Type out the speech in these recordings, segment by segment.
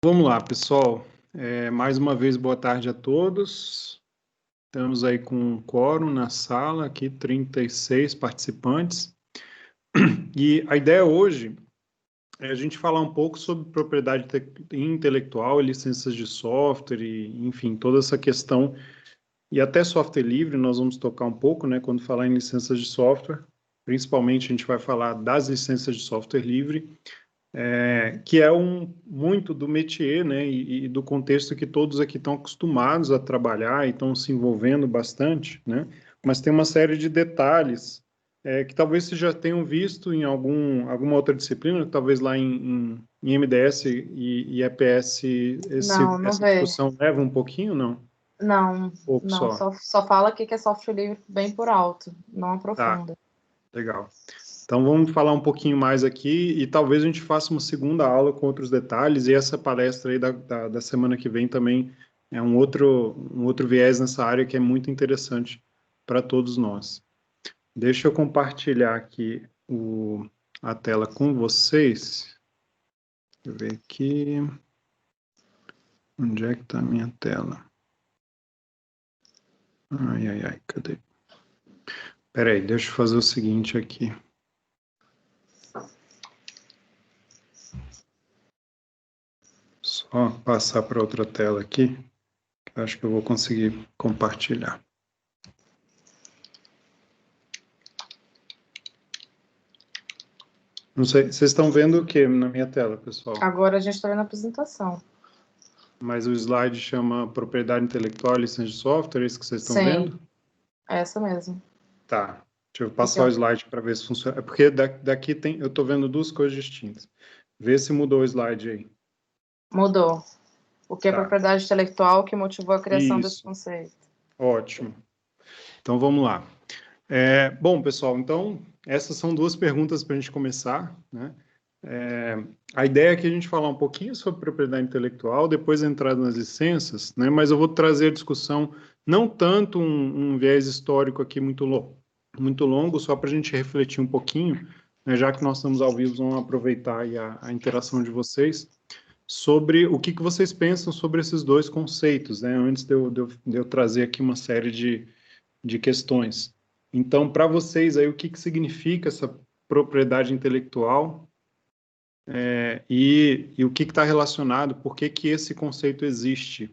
Vamos lá, pessoal. Mais uma vez, boa tarde a todos. Estamos aí com um quórum na sala, aqui 36 participantes. E a ideia hoje é a gente falar um pouco sobre propriedade intelectual, licenças de software, e, enfim, toda essa questão. E até software livre, nós vamos tocar um pouco, né, quando falar em licenças de software. Principalmente, a gente vai falar das licenças de software livre. Que é muito do métier, né, e do contexto que todos aqui estão acostumados a trabalhar e estão se envolvendo bastante, né, mas tem uma série de detalhes que talvez vocês já tenham visto em alguma outra disciplina, talvez lá em MDS e EPS, Não essa vê. discussão leva um pouquinho, não? Não, Pouco não, só. só fala aqui que é software livre bem por alto, não Tá, aprofunda. legal. Então, vamos falar um pouquinho mais aqui e talvez a gente faça uma segunda aula com outros detalhes, e essa palestra aí da semana que vem também é um outro viés nessa área que é muito interessante para todos nós. Deixa eu compartilhar aqui a tela com vocês. Deixa eu ver aqui. Onde é que está a minha tela? Ai, cadê? Espera aí, deixa eu fazer o seguinte aqui. Só passar para outra tela aqui. Acho que eu vou conseguir compartilhar. Não sei, vocês estão vendo o que na minha tela, pessoal? Agora a gente está vendo a apresentação. Mas o slide chama Propriedade Intelectual e Licença de Software, é isso que vocês estão vendo? É essa mesmo. Tá, deixa eu passar o slide para ver se funciona. É porque daqui eu estou vendo duas coisas distintas. Vê se mudou o slide aí. Mudou. O que é Tá. propriedade intelectual que motivou a criação desse Isso, conceito? ótimo. Então vamos lá. Bom, pessoal, então essas são duas perguntas para a gente começar, né? A ideia é que a gente falar um pouquinho sobre propriedade intelectual, depois entrar nas licenças, né? Mas eu vou trazer a discussão não tanto um viés histórico aqui muito longo, só para a gente refletir um pouquinho, né? Já que nós estamos ao vivo, vamos aproveitar aí a interação de vocês sobre o que vocês pensam sobre esses dois conceitos, né? Antes de eu trazer aqui uma série de questões. Então, para vocês aí, o que significa essa propriedade intelectual e o que está relacionado, por que esse conceito existe?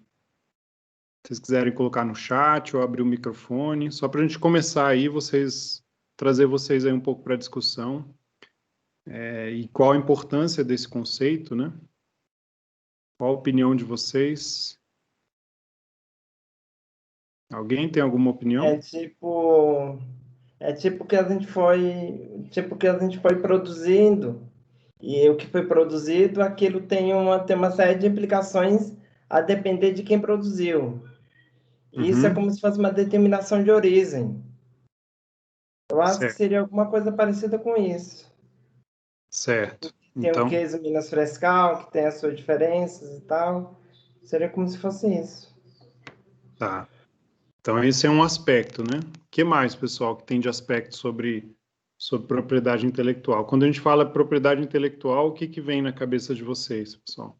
Se vocês quiserem colocar no chat ou abrir o microfone, só para a gente começar aí, trazer vocês aí um pouco para a discussão, e qual a importância desse conceito, né? Qual a opinião de vocês? Alguém tem alguma opinião? É tipo que a gente foi produzindo, e o que foi produzido, aquilo tem uma série de implicações a depender de quem produziu. E isso é como se fosse uma determinação de origem. Eu acho que seria alguma coisa parecida com isso. Certo. Tem o Então, queijo Minas Frescal, que tem as suas diferenças e tal. Seria como se fosse isso. tá. Então, esse é um aspecto, né? O que mais, pessoal, que tem de aspecto sobre propriedade intelectual? Quando a gente fala propriedade intelectual, o que vem na cabeça de vocês, pessoal?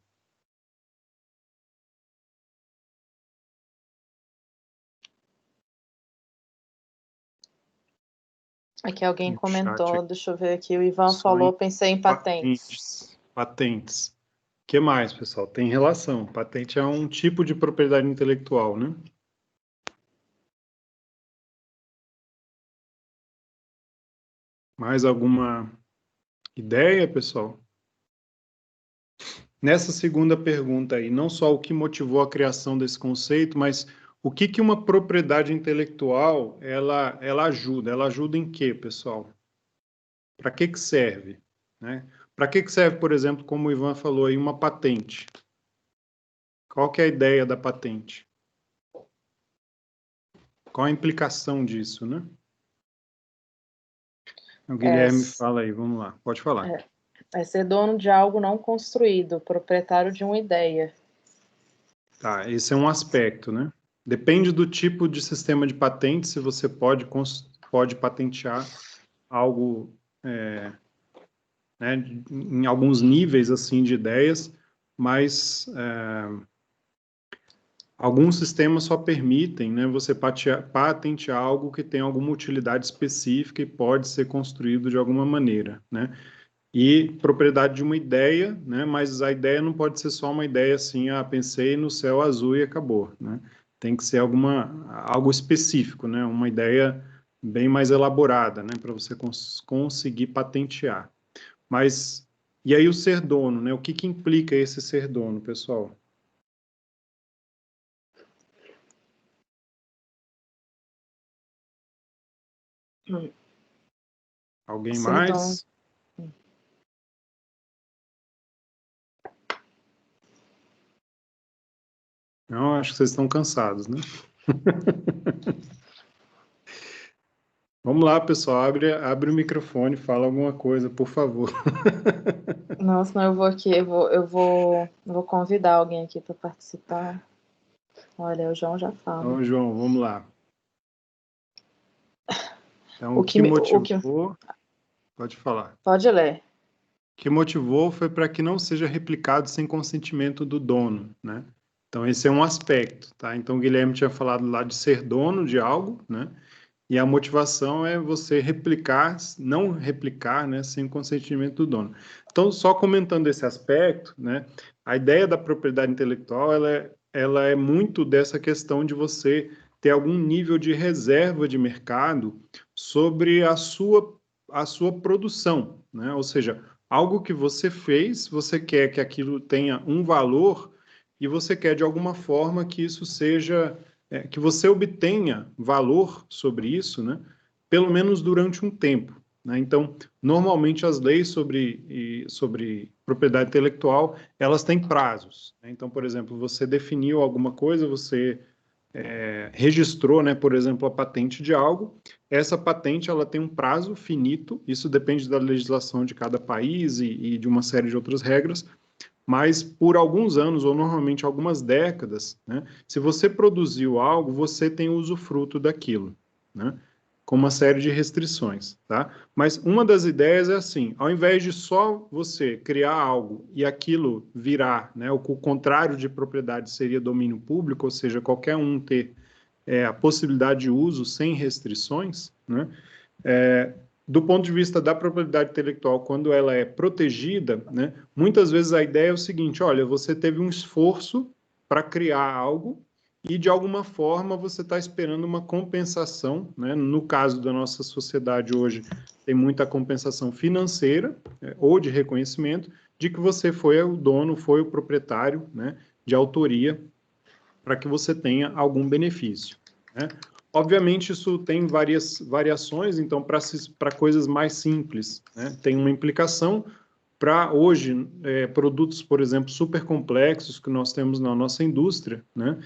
Aqui alguém No comentou, chat. deixa eu ver aqui, o Ivan Só falou, pensei em patentes. Patentes. O que mais, pessoal? Tem relação. Patente é um tipo de propriedade intelectual, né? Mais alguma ideia, pessoal? Nessa segunda pergunta aí, não só o que motivou a criação desse conceito, mas o que uma propriedade intelectual ela ajuda? Ela ajuda em quê, pessoal? Para que serve? Né? Para que serve, por exemplo, como o Ivan falou aí, uma patente? Qual que é a ideia da patente? Qual a implicação disso, né? O Guilherme fala aí, vamos lá, pode falar. É ser dono de algo não construído, proprietário de uma ideia. Tá, esse é um aspecto, né? Depende do tipo de sistema de patente, se você pode patentear algo, né, em alguns níveis assim de ideias, mas alguns sistemas só permitem, né, você patentear algo que tem alguma utilidade específica e pode ser construído de alguma maneira, né? E propriedade de uma ideia, né? Mas a ideia não pode ser só uma ideia assim, pensei no céu azul e acabou, né? Tem que ser algo específico, né? Uma ideia bem mais elaborada, né? Para você conseguir patentear. Mas, e aí o ser dono, né? O que implica esse ser dono, pessoal? Alguém Ser mais? dono. Não, acho que vocês estão cansados, né? Vamos lá, pessoal, abre o microfone, fala alguma coisa, por favor. Nossa, não, eu vou aqui, eu vou convidar alguém aqui para participar. Olha, o João já fala. Então, João, vamos lá. Então, O o que que motivou... Pode falar. Pode ler. O que motivou foi para que não seja replicado sem consentimento do dono, né? Então, esse é um aspecto, tá? Então, o Guilherme tinha falado lá de ser dono de algo, né? E a motivação é você não replicar, né, sem o consentimento do dono. Então, só comentando esse aspecto, né, a ideia da propriedade intelectual, ela é muito dessa questão de você ter algum nível de reserva de mercado sobre a sua produção, né? Ou seja, algo que você fez, você quer que aquilo tenha um valor e você quer, de alguma forma, que isso seja que você obtenha valor sobre isso, né, pelo menos durante um tempo, né? Então, normalmente as leis sobre propriedade intelectual, elas têm prazos, né? Então, por exemplo, você definiu alguma coisa, você registrou, né, por exemplo, a patente de algo, essa patente ela tem um prazo finito, isso depende da legislação de cada país e de uma série de outras regras, mas por alguns anos, ou normalmente algumas décadas, né, se você produziu algo, você tem usufruto daquilo, né, com uma série de restrições, tá? Mas uma das ideias é assim, ao invés de só você criar algo e aquilo virar, né, o contrário de propriedade seria domínio público, ou seja, qualquer um ter a possibilidade de uso sem restrições, né, do ponto de vista da propriedade intelectual, quando ela é protegida, né, muitas vezes a ideia é o seguinte, olha, você teve um esforço para criar algo e, de alguma forma, você está esperando uma compensação, né? No caso da nossa sociedade hoje, tem muita compensação financeira, ou de reconhecimento, de que você foi o dono, foi o proprietário, né, de autoria, para que você tenha algum benefício, né? Obviamente, isso tem várias variações, então, para coisas mais simples, né, tem uma implicação. Para hoje, produtos, por exemplo, super complexos que nós temos na nossa indústria, né,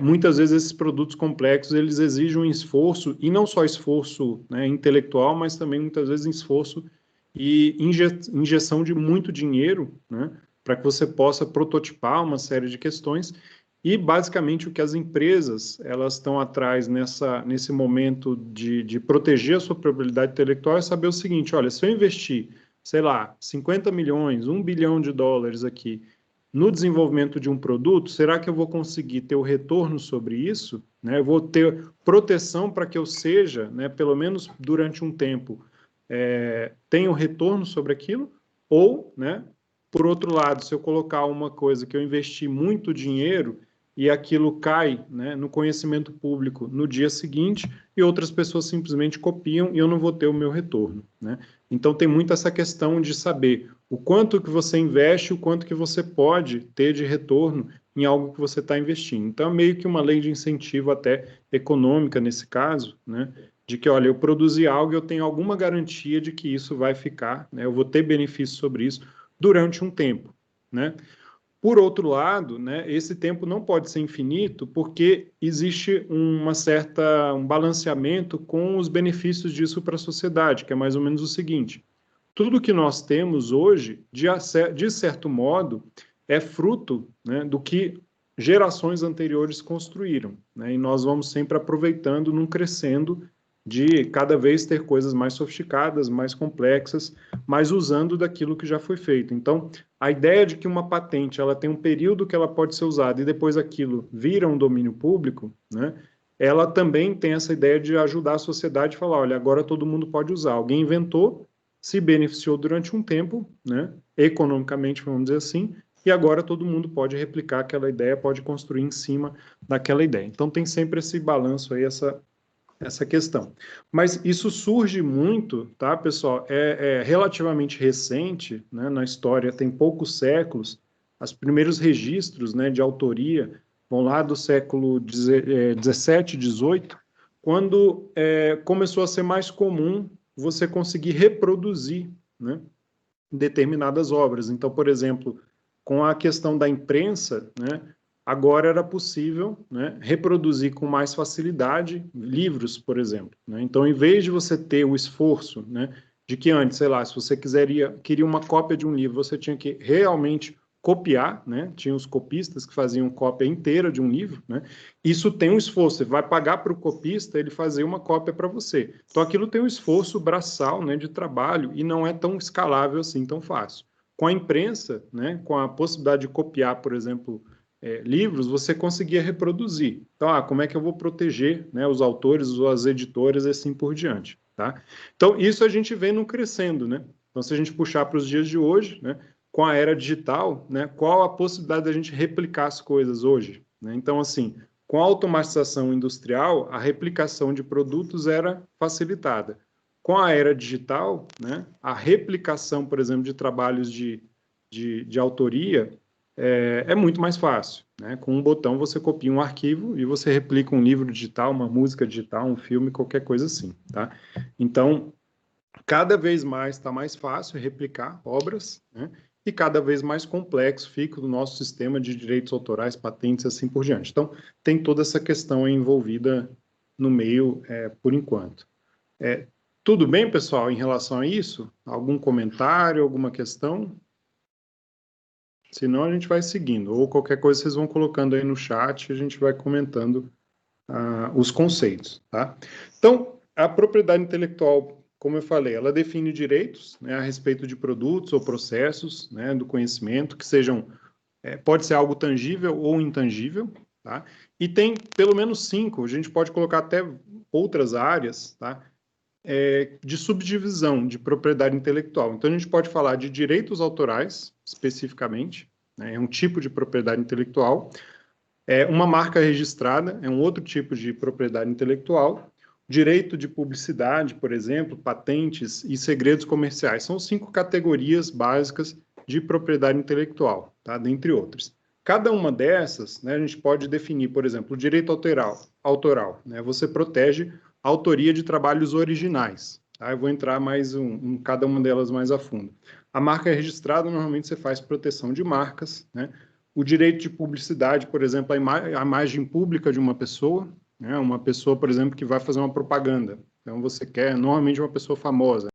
muitas vezes esses produtos complexos, eles exigem um esforço, e não só esforço, né, intelectual, mas também, muitas vezes, esforço e injeção de muito dinheiro, né, para que você possa prototipar uma série de questões. E, basicamente, o que as empresas elas estão atrás nesse momento de proteger a sua propriedade intelectual é saber o seguinte, olha, se eu investir, sei lá, 50 milhões, 1 bilhão de dólares aqui no desenvolvimento de um produto, será que eu vou conseguir ter o retorno sobre isso? Né? Eu vou ter proteção para que eu seja, né, pelo menos durante um tempo, tenha o retorno sobre aquilo? Ou, né, por outro lado, se eu colocar uma coisa que eu investi muito dinheiro e aquilo cai, né, no conhecimento público no dia seguinte e outras pessoas simplesmente copiam e eu não vou ter o meu retorno, né? Então tem muito essa questão de saber o quanto que você investe, o quanto que você pode ter de retorno em algo que você está investindo. Então é meio que uma lei de incentivo até econômica nesse caso, né? De que, olha, eu produzi algo e eu tenho alguma garantia de que isso vai ficar, né? Eu vou ter benefício sobre isso durante um tempo, né? Por outro lado, né, esse tempo não pode ser infinito porque existe um balanceamento com os benefícios disso para a sociedade, que é mais ou menos o seguinte, tudo que nós temos hoje, de certo modo, é fruto, né, do que gerações anteriores construíram, né, e nós vamos sempre aproveitando, num crescendo de cada vez ter coisas mais sofisticadas, mais complexas, mas usando daquilo que já foi feito. Então, a ideia de que uma patente ela tem um período que ela pode ser usada e depois aquilo vira um domínio público, né? Ela também tem essa ideia de ajudar a sociedade a falar, olha, agora todo mundo pode usar. Alguém inventou, se beneficiou durante um tempo, né? Economicamente, vamos dizer assim, e agora todo mundo pode replicar aquela ideia, pode construir em cima daquela ideia. Então, tem sempre esse balanço aí, essa questão. Mas isso surge muito, tá, pessoal? É relativamente recente, né, na história, tem poucos séculos. Os primeiros registros, né, de autoria vão lá do século 17, 18, quando começou a ser mais comum você conseguir reproduzir, né, determinadas obras. Então, por exemplo, com a questão da imprensa, né, agora era possível, né, reproduzir com mais facilidade livros, por exemplo, né? Então, em vez de você ter o esforço, né, de que antes, sei lá, se você queria uma cópia de um livro, você tinha que realmente copiar, né? Tinha os copistas que faziam cópia inteira de um livro, né? Isso tem um esforço, você vai pagar para o copista ele fazer uma cópia para você. Então, aquilo tem um esforço braçal, né, de trabalho e não é tão escalável assim, tão fácil. Com a imprensa, né, com a possibilidade de copiar, por exemplo, livros, você conseguia reproduzir. Então, como é que eu vou proteger, né, os autores ou as editoras e assim por diante, tá? Então, isso a gente vem no crescendo, né? Então, se a gente puxar para os dias de hoje, né, com a era digital, né, qual a possibilidade da gente replicar as coisas hoje, né? Então, assim, com a automatização industrial, a replicação de produtos era facilitada. Com a era digital, né, a replicação, por exemplo, de trabalhos de autoria é muito mais fácil, né? Com um botão você copia um arquivo e você replica um livro digital, uma música digital, um filme, qualquer coisa assim, tá? Então, cada vez mais está mais fácil replicar obras, né? E cada vez mais complexo fica o nosso sistema de direitos autorais, patentes, assim por diante. Então, tem toda essa questão envolvida no meio, por enquanto. Tudo bem, pessoal, em relação a isso? Algum comentário, alguma questão? Senão a gente vai seguindo, ou qualquer coisa vocês vão colocando aí no chat e a gente vai comentando os conceitos, tá? Então, a propriedade intelectual, como eu falei, ela define direitos, né, a respeito de produtos ou processos, né, do conhecimento, que sejam, pode ser algo tangível ou intangível, tá? E tem pelo menos 5, a gente pode colocar até outras áreas, tá? De subdivisão de propriedade intelectual. Então, a gente pode falar de direitos autorais, especificamente, né, é um tipo de propriedade intelectual. Uma marca registrada é um outro tipo de propriedade intelectual. Direito de publicidade, por exemplo, patentes e segredos comerciais. São 5 categorias básicas de propriedade intelectual, tá? Dentre outras. Cada uma dessas, né, a gente pode definir, por exemplo, o direito autoral, né? Você protege a autoria de trabalhos originais. Tá? Eu vou entrar mais em cada uma delas mais a fundo. A marca registrada, normalmente você faz proteção de marcas, né? O direito de publicidade, por exemplo, a imagem pública de uma pessoa, né? Uma pessoa, por exemplo, que vai fazer uma propaganda. Então, você quer, normalmente, uma pessoa famosa.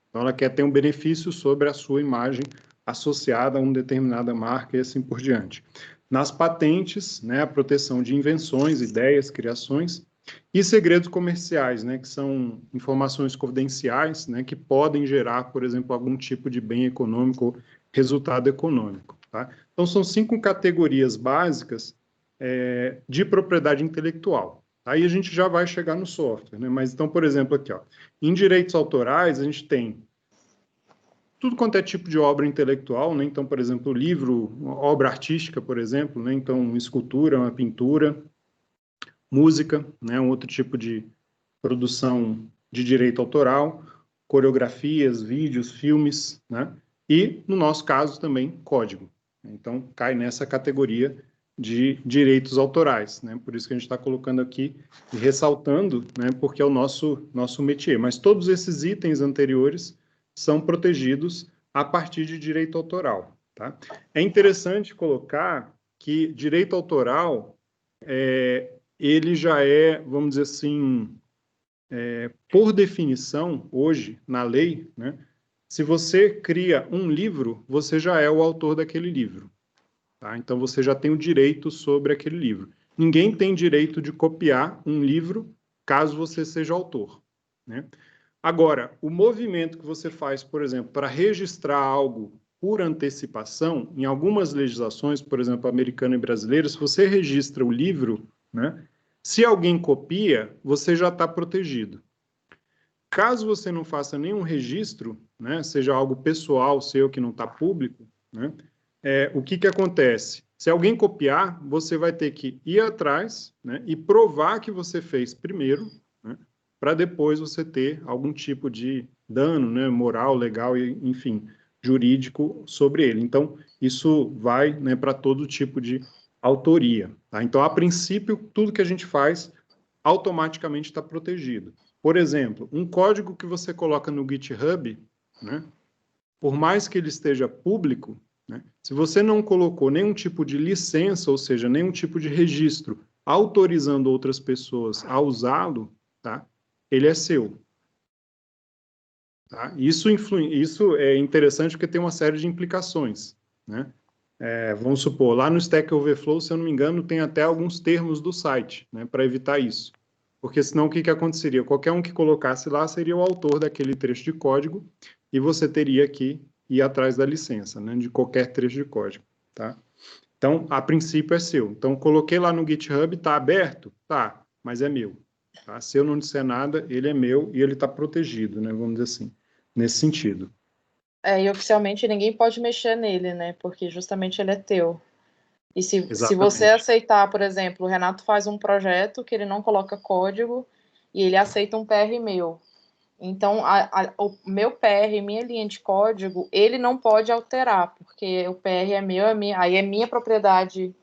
Então, ela quer ter um benefício sobre a sua imagem associada a uma determinada marca e assim por diante. Nas patentes, né, a proteção de invenções, ideias, criações e segredos comerciais, né, que são informações confidenciais, né, que podem gerar, por exemplo, algum tipo de bem econômico ou resultado econômico. Tá? Então, são 5 categorias básicas de propriedade intelectual. Aí a gente já vai chegar no software, né? Mas então, por exemplo, aqui, ó, em direitos autorais, a gente tem tudo quanto é tipo de obra intelectual, né? Então, por exemplo, livro, obra artística, por exemplo, né? Então, escultura, uma pintura, música, né? Um outro tipo de produção de direito autoral, coreografias, vídeos, filmes, né? E, no nosso caso, também código. Então, cai nessa categoria de direitos autorais, né? Por isso que a gente está colocando aqui e ressaltando, né? Porque é o nosso métier. Mas todos esses itens anteriores são protegidos a partir de direito autoral, tá? É interessante colocar que direito autoral, ele já é, vamos dizer assim, por definição, hoje, na lei, né? Se você cria um livro, você já é o autor daquele livro. Tá? Então, você já tem o direito sobre aquele livro. Ninguém tem direito de copiar um livro caso você seja autor. né? Agora, o movimento que você faz, por exemplo, para registrar algo por antecipação, em algumas legislações, por exemplo, americana e brasileira, se você registra o livro, né, se alguém copia, você já está protegido. Caso você não faça nenhum registro, né, seja algo pessoal seu que não está público, né, o que acontece? Se alguém copiar, você vai ter que ir atrás, né, e provar que você fez primeiro, né, para depois você ter algum tipo de dano, né, moral, legal, enfim, jurídico sobre ele. Então, isso vai, né, para todo tipo de autoria. Tá? Então, a princípio, tudo que a gente faz automaticamente está protegido. Por exemplo, um código que você coloca no GitHub, né, por mais que ele esteja público, né, se você não colocou nenhum tipo de licença, ou seja, nenhum tipo de registro autorizando outras pessoas a usá-lo, tá, ele é seu. Tá? Isso é interessante porque tem uma série de implicações. Né? Vamos supor, lá no Stack Overflow, se eu não me engano, tem até alguns termos do site, né, para evitar isso. Porque senão o que aconteceria? Qualquer um que colocasse lá seria o autor daquele trecho de código e você teria que ir atrás da licença, né, de qualquer trecho de código. Tá? Então, a princípio é seu. Então, coloquei lá no GitHub, está aberto? Tá, mas é meu. Tá? Se eu não disser nada, ele é meu e ele está protegido, né, vamos dizer assim, nesse sentido. E oficialmente ninguém pode mexer nele, né? Porque justamente ele é teu. E se Exatamente. você aceitar, por exemplo, o Renato faz um projeto que ele não coloca código e ele aceita um PR meu. Então, o meu PR, minha linha de código, ele não pode alterar, porque o PR é meu, aí é minha propriedade,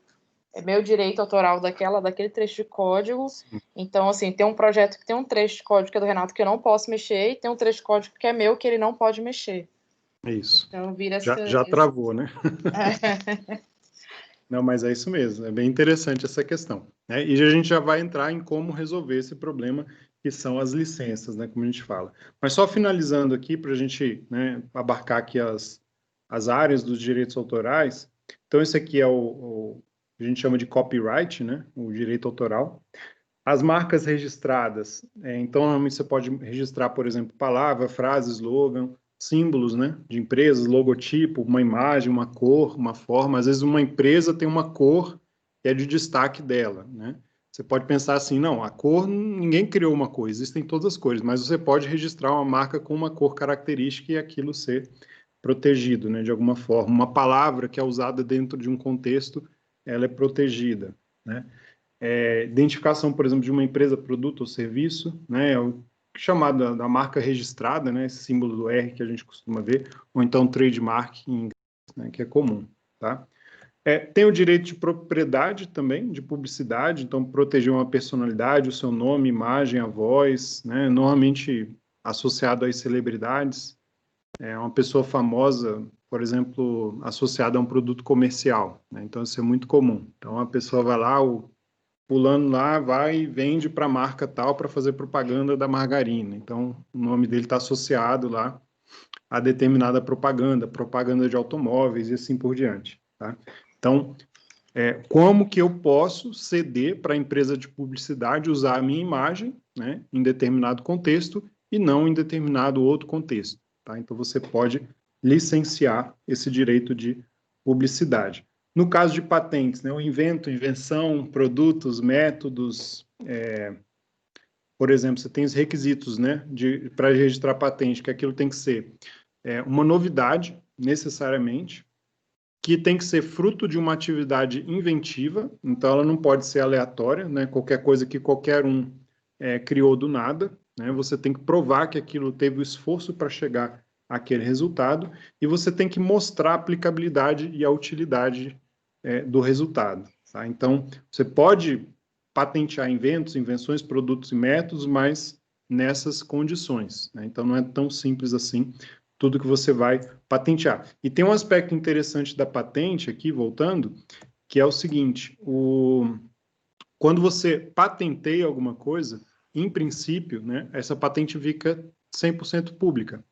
é meu direito autoral daquele trecho de código. Sim. Então, assim, tem um projeto que tem um trecho de código que é do Renato que eu não posso mexer, e tem um trecho de código que é meu que ele não pode mexer. É isso. Então, vira Já travou, né? Não, mas é isso mesmo. É bem interessante essa questão. Né? E a gente já vai entrar em como resolver esse problema, que são as licenças, né? Como a gente fala. Mas só finalizando aqui, para a gente, né, abarcar aqui as áreas dos direitos autorais. Então, esse aqui é a gente chama de copyright, né? O direito autoral. As marcas registradas. Então, normalmente você pode registrar, por exemplo, palavra, frase, slogan, símbolos, né, de empresas, logotipo, uma imagem, uma cor, uma forma. Às vezes uma empresa tem uma cor que é de destaque dela, né? Você pode pensar assim, não, a cor, ninguém criou uma cor, existem todas as cores, mas você pode registrar uma marca com uma cor característica e aquilo ser protegido, né, de alguma forma. Uma palavra que é usada dentro de um contexto, ela é protegida, né? Identificação, por exemplo, de uma empresa, produto ou serviço, né, o chamado da marca registrada, né, esse símbolo do R que a gente costuma ver, ou então trademark em inglês, né, que é comum, tá? Tem o direito de propriedade também, de publicidade, então proteger uma personalidade, o seu nome, imagem, a voz, né, normalmente associado às celebridades, uma pessoa famosa, por exemplo, associada a um produto comercial, né, então isso é muito comum. Então a pessoa vai lá, o fulano lá vai e vende para a marca tal para fazer propaganda da margarina. Então, o nome dele está associado lá a determinada propaganda de automóveis e assim por diante. Tá? Então, como que eu posso ceder para a empresa de publicidade usar a minha imagem, né, em determinado contexto e não em determinado outro contexto. Tá? Então, você pode licenciar esse direito de publicidade. No caso de patentes, né, o invento, invenção, produtos, métodos, por exemplo, você tem os requisitos, né, para registrar patente, que aquilo tem que ser uma novidade, necessariamente, que tem que ser fruto de uma atividade inventiva, então ela não pode ser aleatória, né, qualquer coisa que qualquer um criou do nada, né, você tem que provar que aquilo teve o esforço para chegar àquele resultado, e você tem que mostrar a aplicabilidade e a utilidade do resultado. Tá? Então, você pode patentear inventos, invenções, produtos e métodos, mas nessas condições. Né? Então, não é tão simples assim tudo que você vai patentear. E tem um aspecto interessante da patente, aqui, voltando, que é o seguinte, quando você patenteia alguma coisa, em princípio, né, essa patente fica 100% pública.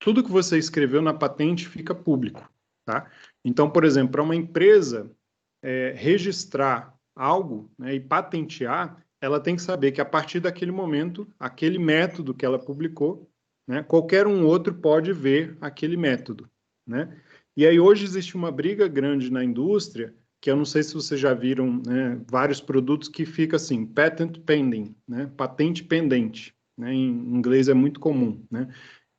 Tudo que você escreveu na patente fica público. Tá? Então, por exemplo, para uma empresa registrar algo, né, e patentear, ela tem que saber que a partir daquele momento, aquele método que ela publicou, né, qualquer um outro pode ver aquele método, né? E aí hoje existe uma briga grande na indústria, que eu não sei se vocês já viram, né, vários produtos que fica assim, patent pending, né, patente pendente, né, em inglês é muito comum, né,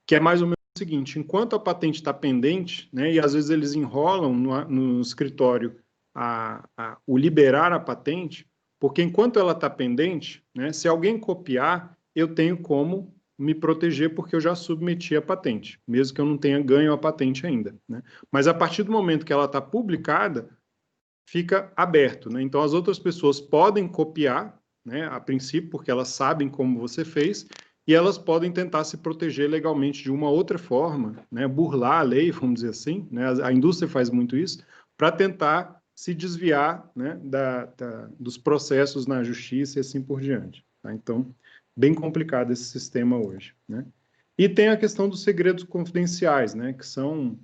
que é mais ou menos o seguinte: enquanto a patente está pendente, né, e às vezes eles enrolam no escritório o liberar a patente, porque enquanto ela está pendente, né, se alguém copiar, eu tenho como me proteger porque eu já submeti a patente, mesmo que eu não tenha ganho a patente ainda, né? Mas a partir do momento que ela está publicada, fica aberto, né? Então as outras pessoas podem copiar, né, a princípio, porque elas sabem como você fez, e elas podem tentar se proteger legalmente de uma outra forma, né, burlar a lei, vamos dizer assim, né? A indústria faz muito isso, para tentar se desviar, né, dos processos na justiça e assim por diante. Tá? Então, bem complicado esse sistema hoje, né? E tem a questão dos segredos confidenciais, né, que são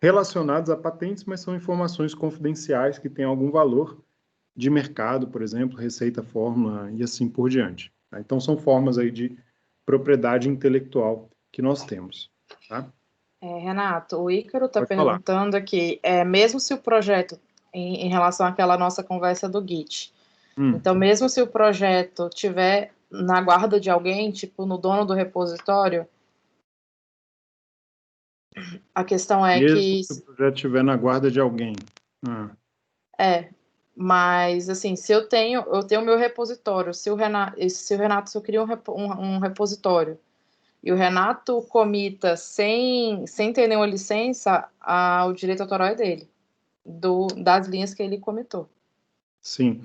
relacionados a patentes, mas são informações confidenciais que têm algum valor de mercado, por exemplo, receita, fórmula e assim por diante. Tá? Então, são formas aí de propriedade intelectual que nós temos. Tá? Renato, o Ícaro está Pode falar. perguntando aqui, mesmo se o projeto, em relação àquela nossa conversa do Git, então mesmo se o projeto tiver na guarda de alguém, tipo no dono do repositório, a questão é mesmo que... se o projeto estiver na guarda de alguém. Mas assim, se eu tenho meu repositório, se eu crio um repositório, e o Renato comita sem ter nenhuma licença, o direito autoral é dele, das linhas que ele comitou. Sim.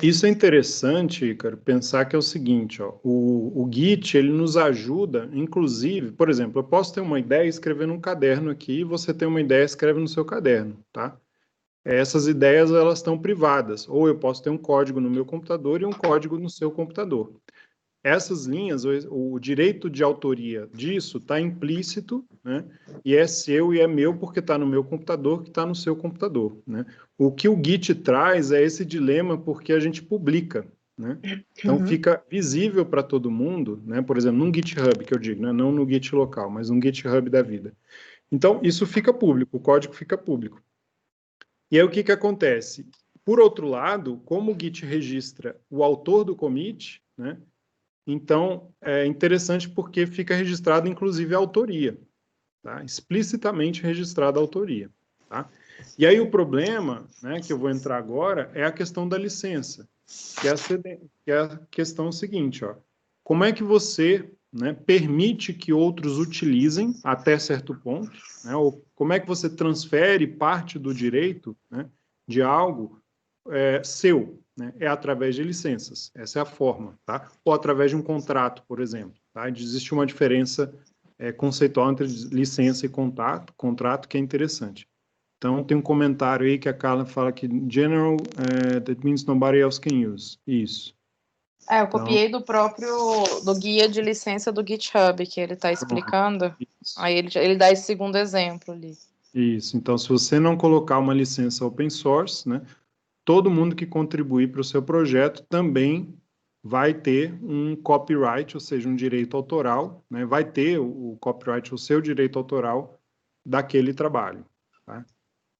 Isso é interessante, Ícaro, pensar que é o seguinte, ó, o Git, ele nos ajuda, inclusive, por exemplo, eu posso ter uma ideia e escrever num caderno aqui, e você tem uma ideia e escreve no seu caderno, tá? Essas ideias, elas estão privadas, ou eu posso ter um código no meu computador e um código no seu computador. Essas linhas, o direito de autoria disso está implícito, né? E é seu e é meu porque está no meu computador, que está no seu computador, né? O que o Git traz é esse dilema porque a gente publica, né? Então fica visível para todo mundo, né? Por exemplo, num GitHub, que eu digo, né? Não no Git local, mas num GitHub da vida. Então, isso fica público, o código fica público. E aí o que acontece? Por outro lado, como o Git registra o autor do commit, né? Então, é interessante porque fica registrado, inclusive, a autoria, tá? Explicitamente registrada a autoria, tá? E aí o problema, né, que eu vou entrar agora, é a questão da licença, que é a questão seguinte, ó. Como é que você, né, permite que outros utilizem até certo ponto, né, ou como é que você transfere parte do direito, né, de algo seu, né? É através de licenças, essa é a forma, tá? Ou através de um contrato, por exemplo, tá? Existe uma diferença conceitual entre licença e contrato que é interessante. Então, tem um comentário aí que a Carla fala que general, that means nobody else can use. Isso. Eu copiei do guia de licença do GitHub, que ele está explicando. Isso. Aí ele dá esse segundo exemplo ali. Isso. Então, se você não colocar uma licença open source, né, todo mundo que contribuir para o seu projeto também vai ter um copyright, ou seja, um direito autoral, né? Vai ter o copyright, o seu direito autoral daquele trabalho. Tá?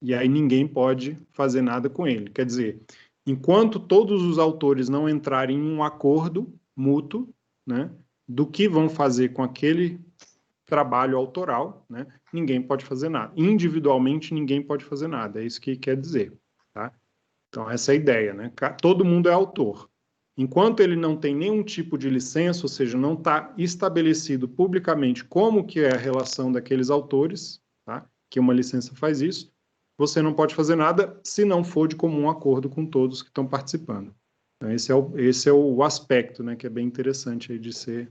E aí ninguém pode fazer nada com ele. Quer dizer, enquanto todos os autores não entrarem em um acordo mútuo, né, do que vão fazer com aquele trabalho autoral, né, ninguém pode fazer nada. Individualmente, ninguém pode fazer nada. É isso que quer dizer. Tá? Então, essa é a ideia, né? Todo mundo é autor. Enquanto ele não tem nenhum tipo de licença, ou seja, não está estabelecido publicamente como que é a relação daqueles autores, tá? Que uma licença faz isso, você não pode fazer nada se não for de comum acordo com todos que estão participando. Então, esse é o aspecto, né, que é bem interessante aí de ser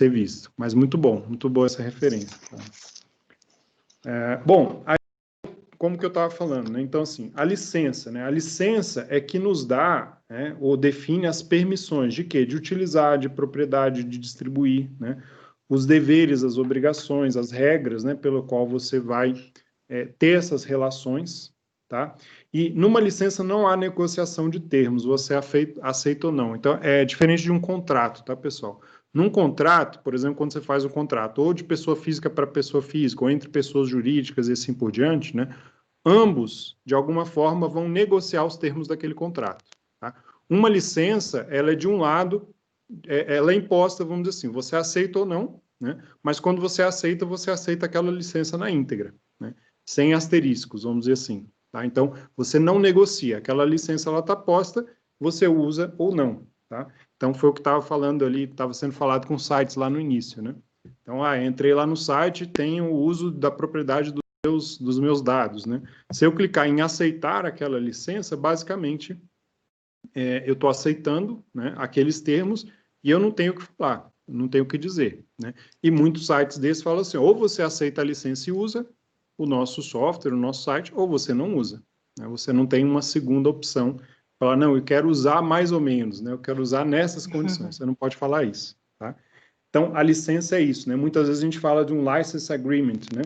visto. Mas muito boa essa referência. Tá? Bom, como que eu estava falando, né? Então, assim, a licença, né? A licença é que nos dá, né, ou define as permissões de quê? De utilizar, de propriedade, de distribuir, né? Os deveres, as obrigações, as regras, né? Pelo qual você vai ter essas relações, tá? E numa licença não há negociação de termos, você aceita ou não. Então, é diferente de um contrato, tá, pessoal? Num contrato, por exemplo, quando você faz um contrato ou de pessoa física para pessoa física, ou entre pessoas jurídicas e assim por diante, né? Ambos, de alguma forma, vão negociar os termos daquele contrato, tá? Uma licença, ela é de um lado, ela é imposta, vamos dizer assim, você aceita ou não, né? Mas quando você aceita aquela licença na íntegra, né? Sem asteriscos, vamos dizer assim, tá? Então, você não negocia, aquela licença ela está posta, você usa ou não, tá? Então, foi o que estava falando ali, estava sendo falado com sites lá no início, né? Então, entrei lá no site, tenho o uso da propriedade dos meus dados, né? Se eu clicar em aceitar aquela licença, basicamente, eu estou aceitando, né, aqueles termos e eu não tenho o que falar, não tenho o que dizer, né? E muitos sites desses falam assim, ou você aceita a licença e usa o nosso software, o nosso site, ou você não usa, né? Você não tem uma segunda opção, falar, não, eu quero usar mais ou menos, né? Eu quero usar nessas condições, você não pode falar isso, tá? Então, a licença é isso, né? Muitas vezes a gente fala de um license agreement, né?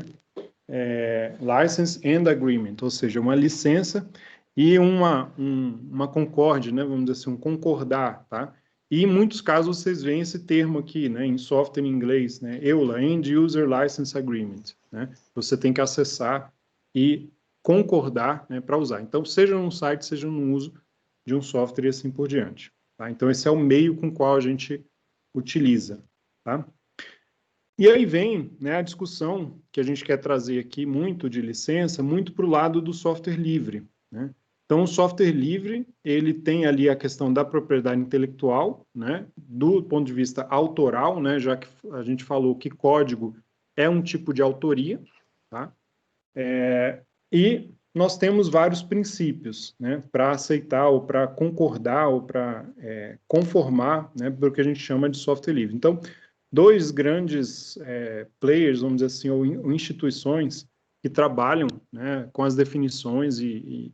License and agreement, ou seja, uma licença e uma concorde, né? Vamos dizer assim, um concordar, tá? E em muitos casos vocês veem esse termo aqui, né? Em software em inglês, né? EULA, End User License Agreement, né? Você tem que acessar e concordar, né, para usar. Então, seja num site, seja no uso de um software e assim por diante, tá? Então, esse é o meio com o qual a gente utiliza, tá? E aí vem, né, a discussão que a gente quer trazer aqui muito de licença, muito para o lado do software livre, né? Então, o software livre, ele tem ali a questão da propriedade intelectual, né, do ponto de vista autoral, né, já que a gente falou que código é um tipo de autoria, tá? E nós temos vários princípios, né, para aceitar ou para concordar ou para conformar, né, para o que a gente chama de software livre. Então, dois grandes players, vamos dizer assim, ou instituições que trabalham, né, com as definições e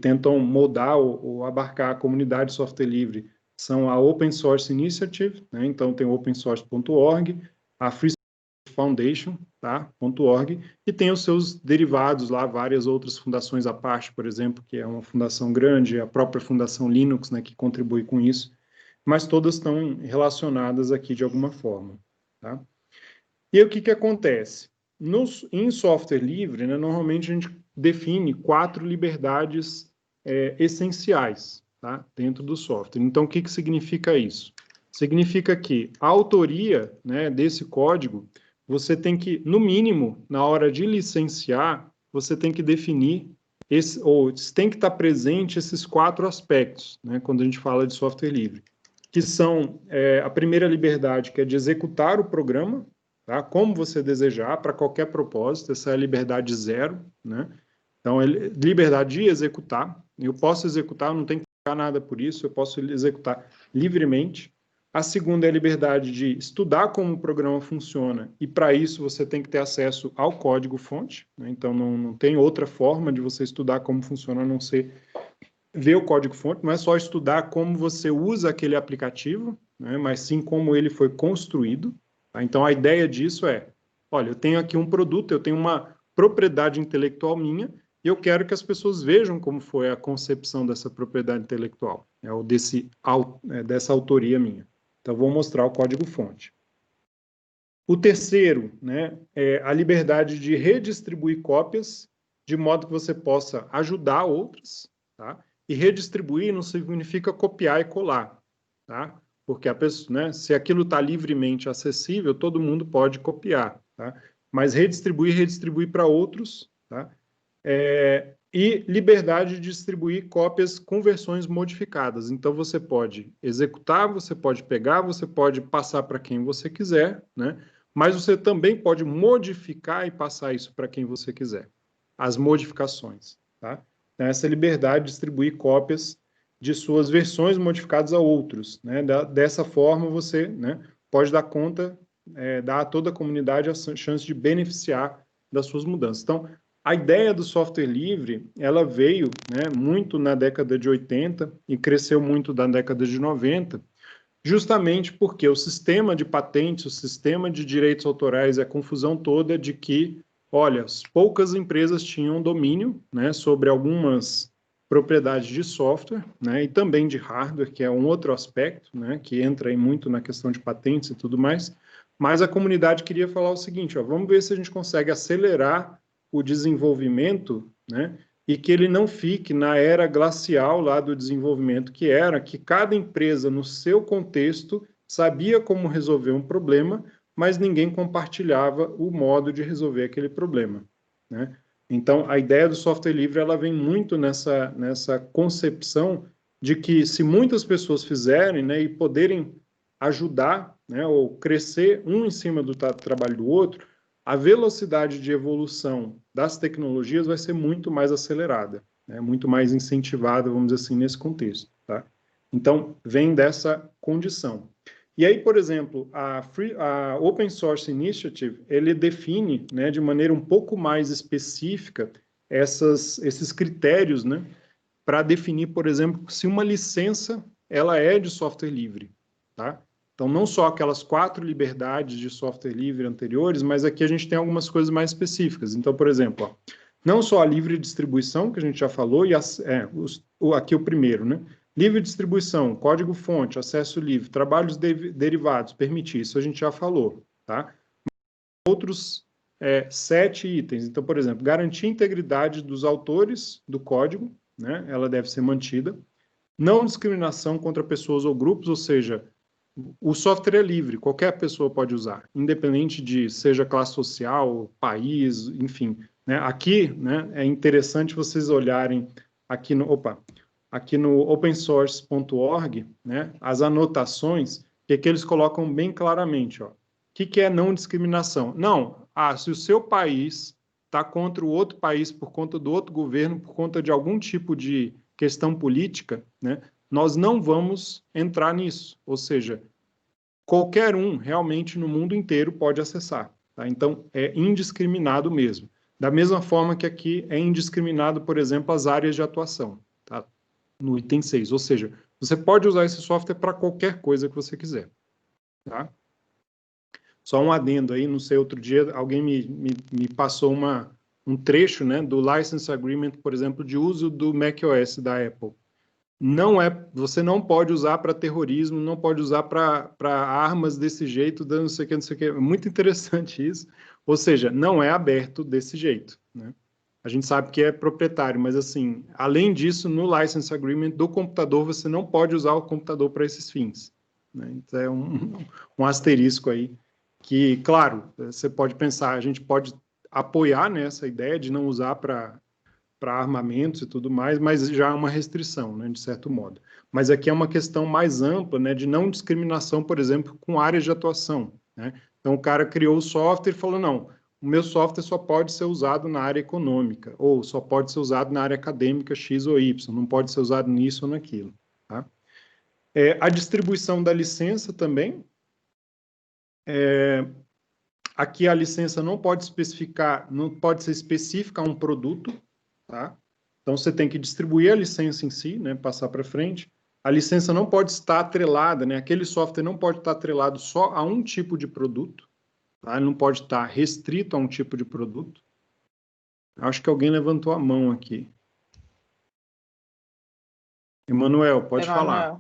tentam moldar ou abarcar a comunidade de software livre são a Open Source Initiative, né, então tem o opensource.org, a Free Foundation, tá, .org, e tem os seus derivados lá, várias outras fundações à parte, por exemplo, que é uma fundação grande, a própria Fundação Linux, né, que contribui com isso, mas todas estão relacionadas aqui de alguma forma, tá? E aí, o que que acontece? Em software livre, né, normalmente a gente define 4 liberdades essenciais, tá, dentro do software. Então, o que que significa isso? Significa que a autoria, né, desse código, você tem que, no mínimo, na hora de licenciar, você tem que definir ou tem que estar presente esses 4 aspectos, né, quando a gente fala de software livre, que são a primeira liberdade, que é de executar o programa, tá, como você desejar, para qualquer propósito, essa é a liberdade 0, né? Então, liberdade de executar, eu posso executar, não tem que pagar nada por isso, eu posso executar livremente. A segunda é a liberdade de estudar como o programa funciona, e para isso você tem que ter acesso ao código-fonte, né? Então não tem outra forma de você estudar como funciona a não ser ver o código-fonte, não é só estudar como você usa aquele aplicativo, né? Mas sim como ele foi construído, tá? Então a ideia disso é, olha, eu tenho aqui um produto, eu tenho uma propriedade intelectual minha, e eu quero que as pessoas vejam como foi a concepção dessa propriedade intelectual, ou dessa autoria minha. Então, vou mostrar o código-fonte. O terceiro, né, é a liberdade de redistribuir cópias, de modo que você possa ajudar outros, tá? E redistribuir não significa copiar e colar, tá? Porque a pessoa, né, se aquilo está livremente acessível, todo mundo pode copiar, tá? Mas redistribuir para outros, tá? E liberdade de distribuir cópias com versões modificadas. Então, você pode executar, você pode pegar, você pode passar para quem você quiser, né? Mas você também pode modificar e passar isso para quem você quiser. As modificações, tá? Então, essa liberdade de distribuir cópias de suas versões modificadas a outros, né? Dessa forma, você, né, pode dar conta, dar a toda a comunidade a chance de beneficiar das suas mudanças. Então, a ideia do software livre, ela veio, né, muito na década de 80 e cresceu muito na década de 90, justamente porque o sistema de patentes, o sistema de direitos autorais, a confusão toda de que olha, poucas empresas tinham domínio, né, sobre algumas propriedades de software, né, e também de hardware, que é um outro aspecto, né, que entra aí muito na questão de patentes e tudo mais, mas a comunidade queria falar o seguinte, ó, vamos ver se a gente consegue acelerar o desenvolvimento, né, e que ele não fique na era glacial lá do desenvolvimento, que era que cada empresa, no seu contexto, sabia como resolver um problema, mas ninguém compartilhava o modo de resolver aquele problema, né? Então, a ideia do software livre, ela vem muito nessa concepção de que se muitas pessoas fizerem, né, e poderem ajudar, né, ou crescer um em cima do trabalho do outro, a velocidade de evolução das tecnologias vai ser muito mais acelerada, né, muito mais incentivada, vamos dizer assim, nesse contexto, tá? Então, vem dessa condição. E aí, por exemplo, a Open Source Initiative, ele define, né, de maneira um pouco mais específica esses critérios, né, para definir, por exemplo, se uma licença ela é de software livre, tá? Então, não só aquelas 4 liberdades de software livre anteriores, mas aqui a gente tem algumas coisas mais específicas. Então, por exemplo, ó, não só a livre distribuição, que a gente já falou, e aqui o primeiro, né? Livre distribuição, código-fonte, acesso livre, trabalhos derivados, permitir, isso a gente já falou, tá? Outros 7 itens. Então, por exemplo, garantir a integridade dos autores do código, né? Ela deve ser mantida. Não discriminação contra pessoas ou grupos, ou seja, o software é livre, qualquer pessoa pode usar, independente de seja classe social, país, enfim. Né? Aqui, né, é interessante vocês olharem aqui no opensource.org, né, as anotações, que eles colocam bem claramente. O que é não discriminação? Não, se o seu país está contra o outro país por conta do outro governo, por conta de algum tipo de questão política, né, nós não vamos entrar nisso. Ou seja, qualquer um realmente no mundo inteiro pode acessar. Tá? Então, é indiscriminado mesmo. Da mesma forma que aqui é indiscriminado, por exemplo, as áreas de atuação. Tá? No item 6. Ou seja, você pode usar esse software para qualquer coisa que você quiser. Tá? Só um adendo aí, não sei, outro dia alguém me passou um trecho, né, do License Agreement, por exemplo, de uso do macOS da Apple. Você não pode usar para terrorismo, não pode usar para armas desse jeito, não sei o que, não sei o que. É muito interessante isso. Ou seja, não é aberto desse jeito, né? A gente sabe que é proprietário, mas assim, além disso, no License Agreement do computador, você não pode usar o computador para esses fins, né? Então é um asterisco aí que, claro, você pode pensar, a gente pode apoiar nessa ideia de não usar para armamentos e tudo mais, mas já há uma restrição, né, de certo modo. Mas aqui é uma questão mais ampla, né, de não discriminação, por exemplo, com áreas de atuação, né? Então, o cara criou o software e falou, não, o meu software só pode ser usado na área econômica, ou só pode ser usado na área acadêmica X ou Y, não pode ser usado nisso ou naquilo, tá? A distribuição da licença também. Aqui a licença não pode especificar, não pode ser específica a um produto, tá? Então, você tem que distribuir a licença em si, né, passar para frente. A licença não pode estar atrelada, né, aquele software não pode estar atrelado só a um tipo de produto, tá? Ele não pode estar restrito a um tipo de produto. Acho que alguém levantou a mão aqui. Emanuel, pode falar.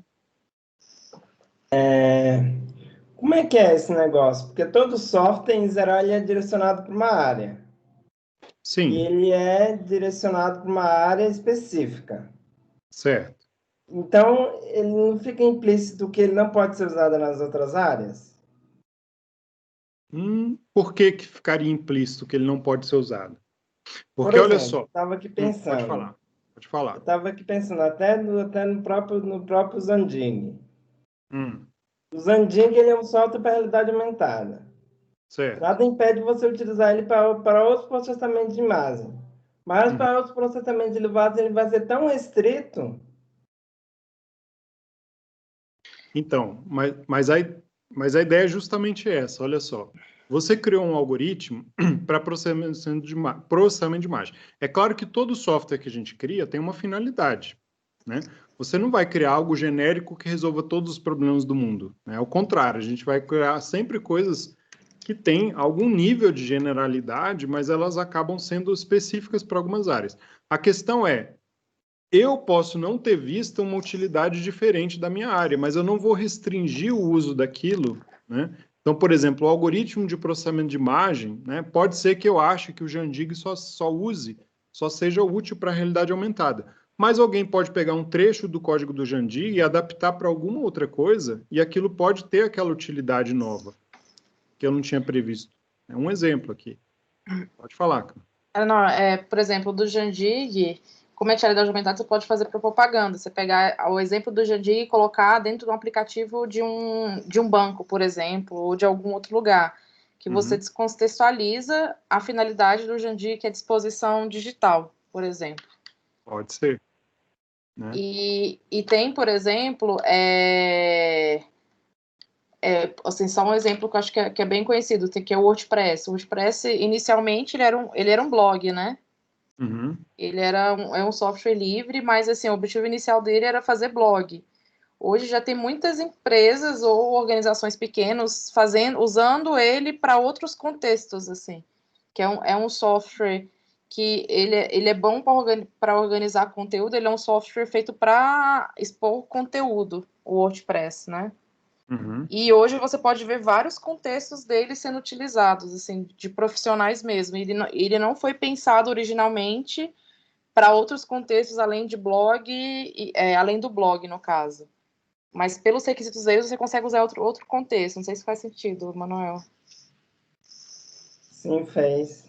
Como é que é esse negócio? Porque todo software, em geral, ele é direcionado para uma área. Sim. E ele é direcionado para uma área específica. Certo. Então, ele não fica implícito que ele não pode ser usado nas outras áreas? Por que ficaria implícito que ele não pode ser usado? Porque, Por olha exemplo, só. eu estava aqui Pode pensando. falar. Pode falar. Eu estava aqui pensando, até no próprio Zanding. O Zanding, ele é um software para realidade aumentada. Certo. Nada impede você utilizar ele para outros processamentos de imagem. Mas para outros processamentos de imagem, ele vai ser tão restrito. Então, mas a ideia é justamente essa, olha só. Você criou um algoritmo para processamento de imagem. É claro que todo software que a gente cria tem uma finalidade, né? Você não vai criar algo genérico que resolva todos os problemas do mundo, né? Ao contrário, a gente vai criar sempre coisas que têm algum nível de generalidade, mas elas acabam sendo específicas para algumas áreas. A questão é, eu posso não ter visto uma utilidade diferente da minha área, mas eu não vou restringir o uso daquilo, né? Então, por exemplo, o algoritmo de processamento de imagem, né, pode ser que eu ache que o Jandig só seja útil para a realidade aumentada. Mas alguém pode pegar um trecho do código do Jandig e adaptar para alguma outra coisa, e aquilo pode ter aquela utilidade nova, que eu não tinha previsto. É um exemplo aqui. Pode falar, cara. Não, por exemplo, do Jandig, como é realidade aumentada, você pode fazer para propaganda. Você pegar o exemplo do Jandig e colocar dentro de um aplicativo de um banco, por exemplo, ou de algum outro lugar, que você descontextualiza a finalidade do Jandig, que é disposição digital, por exemplo. Pode ser. Né? E tem, por exemplo, assim, só um exemplo que eu acho que é bem conhecido, que é o WordPress. O WordPress, inicialmente, ele era um blog, né? Uhum. Ele é um software livre, mas assim, o objetivo inicial dele era fazer blog. Hoje já tem muitas empresas ou organizações pequenas usando ele para outros contextos, assim, que é um software que ele é bom para organizar conteúdo, ele é um software feito para expor conteúdo, o WordPress, né? Uhum. E hoje você pode ver vários contextos dele sendo utilizados, assim, de profissionais mesmo. Ele não foi pensado originalmente para outros contextos além de blog, além do blog, no caso. Mas pelos requisitos deles, você consegue usar outro contexto. Não sei se faz sentido, Manuel. Sim, fez.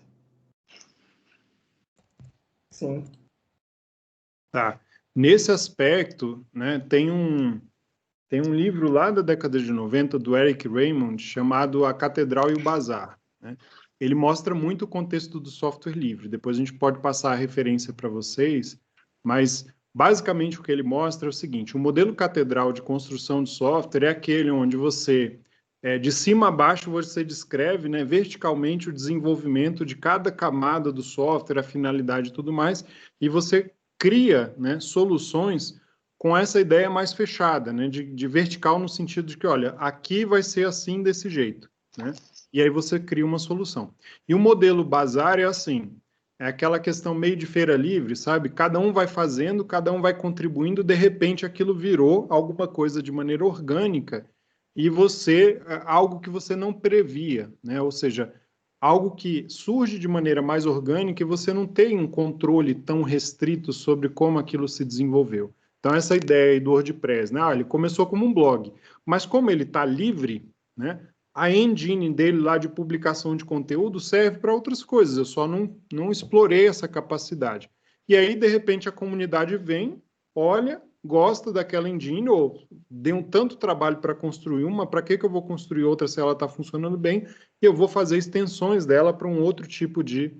Sim. Tá. Nesse aspecto, né, tem um livro lá da década de 90 do Eric Raymond chamado A Catedral e o Bazar. Né? Ele mostra muito o contexto do software livre. Depois a gente pode passar a referência para vocês, mas basicamente o que ele mostra é o seguinte: o modelo catedral de construção de software é aquele onde você, de cima a baixo, você descreve, né, verticalmente o desenvolvimento de cada camada do software, a finalidade e tudo mais, e você cria, né, soluções com essa ideia mais fechada, né, de vertical no sentido de que, olha, aqui vai ser assim, desse jeito, né? E aí você cria uma solução. E o modelo bazar é assim, é aquela questão meio de feira livre, sabe? Cada um vai fazendo, cada um vai contribuindo, de repente aquilo virou alguma coisa de maneira orgânica e algo que você não previa, né? Ou seja, algo que surge de maneira mais orgânica e você não tem um controle tão restrito sobre como aquilo se desenvolveu. Então, essa ideia aí do WordPress, né? Ele começou como um blog, mas como ele está livre, né? A engine dele lá de publicação de conteúdo serve para outras coisas, eu só não explorei essa capacidade. E aí, de repente, a comunidade vem, olha, gosta daquela engine, ou deu um tanto trabalho para construir uma, para que eu vou construir outra se ela está funcionando bem? E eu vou fazer extensões dela para um outro tipo de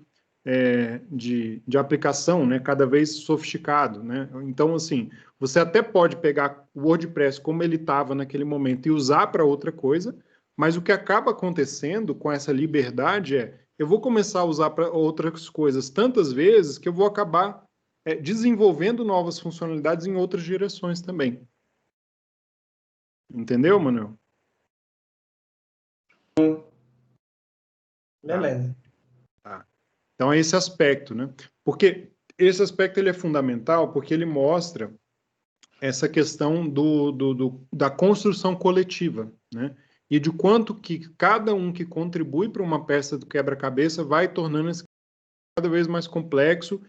aplicação, né, cada vez sofisticado, né? Então, assim, você até pode pegar o WordPress como ele estava naquele momento e usar para outra coisa, mas o que acaba acontecendo com essa liberdade eu vou começar a usar para outras coisas tantas vezes que eu vou acabar desenvolvendo novas funcionalidades em outras direções também. Entendeu, Manuel? Beleza. Tá. Então, é esse aspecto, né? Porque esse aspecto ele é fundamental porque ele mostra essa questão da construção coletiva, né? E de quanto que cada um que contribui para uma peça do quebra-cabeça vai tornando esse cada vez mais complexo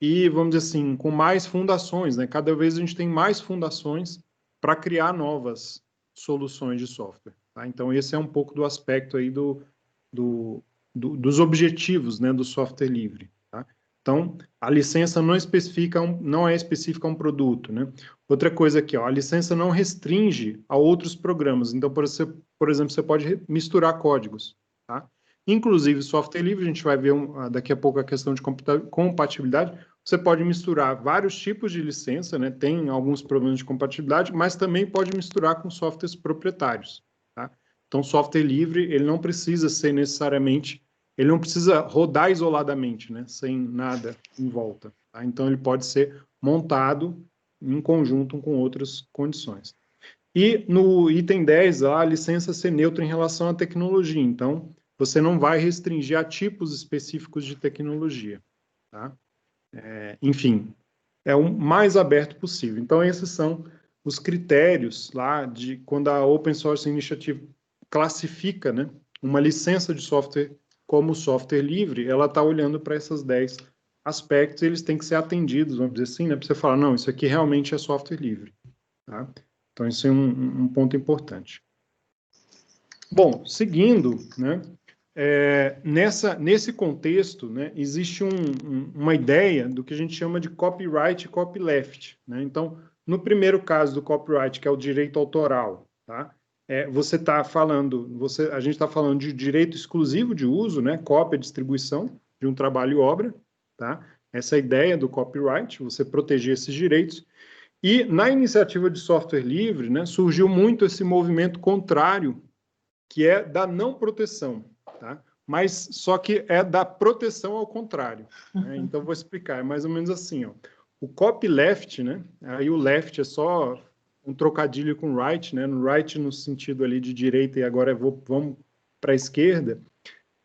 e, vamos dizer assim, com mais fundações, né? Cada vez a gente tem mais fundações para criar novas soluções de software. Tá? Então, esse é um pouco do aspecto aí dos objetivos, né, do software livre. Tá? Então, a licença não é específica a um produto. Né? Outra coisa aqui, ó, a licença não restringe a outros programas. Então, por exemplo, você pode misturar códigos. Tá? Inclusive, software livre, a gente vai ver daqui a pouco a questão de compatibilidade. Você pode misturar vários tipos de licença, né? Tem alguns problemas de compatibilidade, mas também pode misturar com softwares proprietários. Tá? Então, software livre, ele não precisa ser necessariamente, ele não precisa rodar isoladamente, né? Sem nada em volta. Tá? Então, ele pode ser montado em conjunto com outras condições. E no item 10, a licença ser neutra em relação à tecnologia. Então, você não vai restringir a tipos específicos de tecnologia, tá? Enfim, é o mais aberto possível. Então, esses são os critérios lá de quando a Open Source Initiative classifica, né, uma licença de software como software livre, ela está olhando para esses 10 aspectos, e eles têm que ser atendidos, vamos dizer assim, né, para você falar, não, isso aqui realmente é software livre. Tá? Então, isso é um ponto importante. Bom, seguindo, né, nesse contexto, né, existe uma ideia do que a gente chama de copyright e copyleft. Né? Então, no primeiro caso do copyright, que é o direito autoral, tá? Você está falando, a gente está falando de direito exclusivo de uso, né, cópia, distribuição de um trabalho e obra, tá? Essa é a ideia do copyright, você proteger esses direitos. E na iniciativa de software livre, né, surgiu muito esse movimento contrário, que é da não proteção, tá? Mas só que é da proteção ao contrário. Né? Então, vou explicar. É mais ou menos assim, ó. O copyleft, né? Aí o left é só um trocadilho com right, né? No right no sentido ali de direita e agora vamos para a esquerda.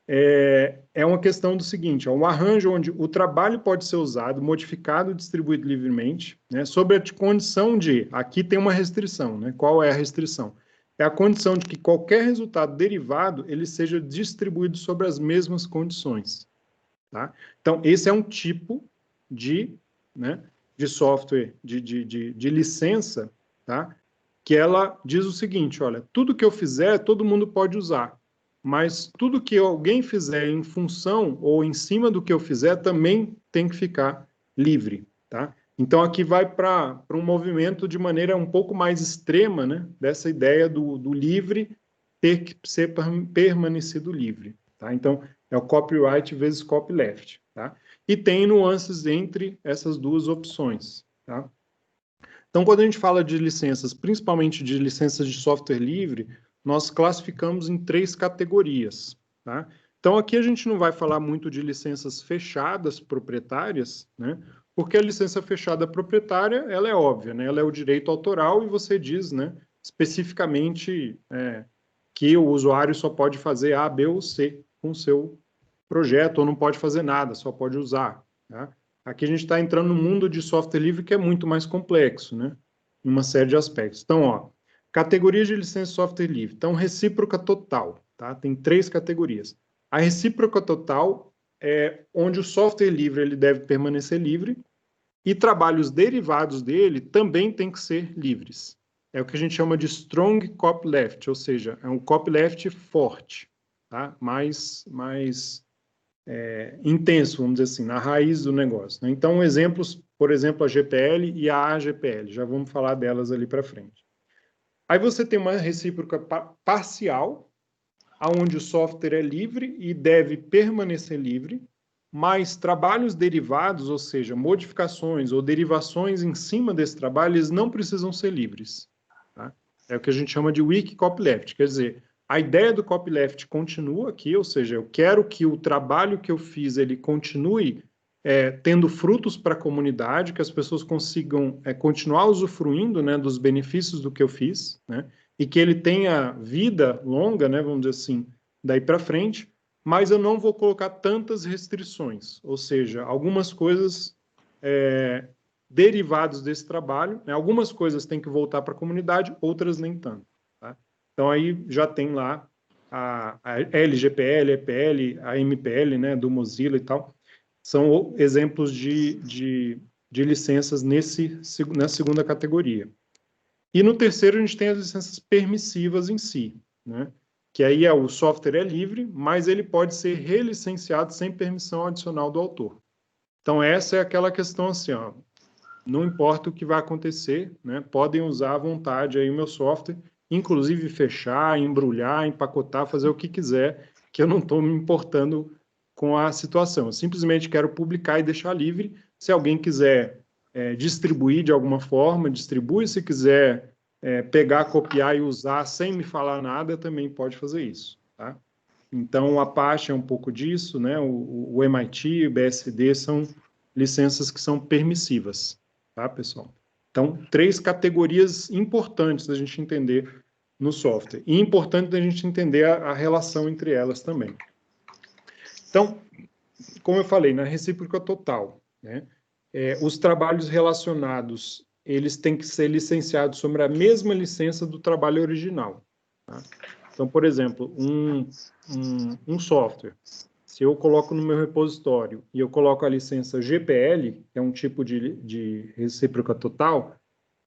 É uma questão do seguinte, ó, um arranjo onde o trabalho pode ser usado, modificado, distribuído livremente, né? Sob a condição de, aqui tem uma restrição, né? Qual é a restrição? É a condição de que qualquer resultado derivado ele seja distribuído sobre as mesmas condições. Tá? Então, esse é um tipo de software, de licença, tá? Que ela diz o seguinte, olha, tudo que eu fizer, todo mundo pode usar, mas tudo que alguém fizer em função ou em cima do que eu fizer também tem que ficar livre. Tá? Então, aqui vai para um movimento de maneira um pouco mais extrema, né, dessa ideia do livre ter que ser permanecido livre. Tá? Então, é o copyright vezes copyleft. Tá? E tem nuances entre essas duas opções. Tá? Então, quando a gente fala de licenças, principalmente de licenças de software livre, nós classificamos em 3 categorias. Tá? Então, aqui a gente não vai falar muito de licenças fechadas proprietárias, né? Porque a licença fechada proprietária, ela é óbvia, né? Ela é o direito autoral e você diz, né, especificamente que o usuário só pode fazer A, B ou C com o seu projeto, ou não pode fazer nada, só pode usar. Tá? Aqui a gente está entrando no mundo de software livre que é muito mais complexo, né? Em uma série de aspectos. Então, ó, categorias de licença de software livre. Então, recíproca total, tá? Tem 3 categorias. A recíproca total é onde o software livre ele deve permanecer livre e trabalhos derivados dele também têm que ser livres. É o que a gente chama de strong copyleft, ou seja, é um copyleft forte, tá? mais intenso, vamos dizer assim, na raiz do negócio. Né? Então, exemplos, por exemplo, a GPL e a AGPL, já vamos falar delas ali para frente. Aí você tem uma recíproca parcial, onde o software é livre e deve permanecer livre, mas trabalhos derivados, ou seja, modificações ou derivações em cima desse trabalho, eles não precisam ser livres. Tá? É o que a gente chama de weak copyleft, quer dizer, a ideia do copyleft continua aqui, ou seja, eu quero que o trabalho que eu fiz ele continue tendo frutos para a comunidade, que as pessoas consigam continuar usufruindo, né, dos benefícios do que eu fiz, né, e que ele tenha vida longa, né, vamos dizer assim, daí para frente, mas eu não vou colocar tantas restrições, ou seja, algumas coisas derivadas desse trabalho, né, algumas coisas têm que voltar para a comunidade, outras nem tanto. Tá? Então, aí já tem lá a LGPL, EPL, a MPL, né, do Mozilla e tal, são exemplos de licenças na segunda categoria. E no terceiro, a gente tem as licenças permissivas em si, né? Que aí o software é livre, mas ele pode ser relicenciado sem permissão adicional do autor. Então, essa é aquela questão assim, ó, não importa o que vai acontecer, né? Podem usar à vontade aí o meu software, inclusive fechar, embrulhar, empacotar, fazer o que quiser, que eu não estou me importando com a situação. Eu simplesmente quero publicar e deixar livre. Se alguém quiser distribuir de alguma forma, distribui. Se quiser pegar, copiar e usar sem me falar nada, também pode fazer isso. Tá? Então, o Apache é um pouco disso, né? O MIT, o BSD são licenças que são permissivas, tá, pessoal? Então, 3 categorias importantes da gente entender no software. E é importante a gente entender a relação entre elas também. Então, como eu falei, na recíproca total, né, os trabalhos relacionados, eles têm que ser licenciados sobre a mesma licença do trabalho original. Tá? Então, por exemplo, um software, se eu coloco no meu repositório e eu coloco a licença GPL, que é um tipo de recíproca total,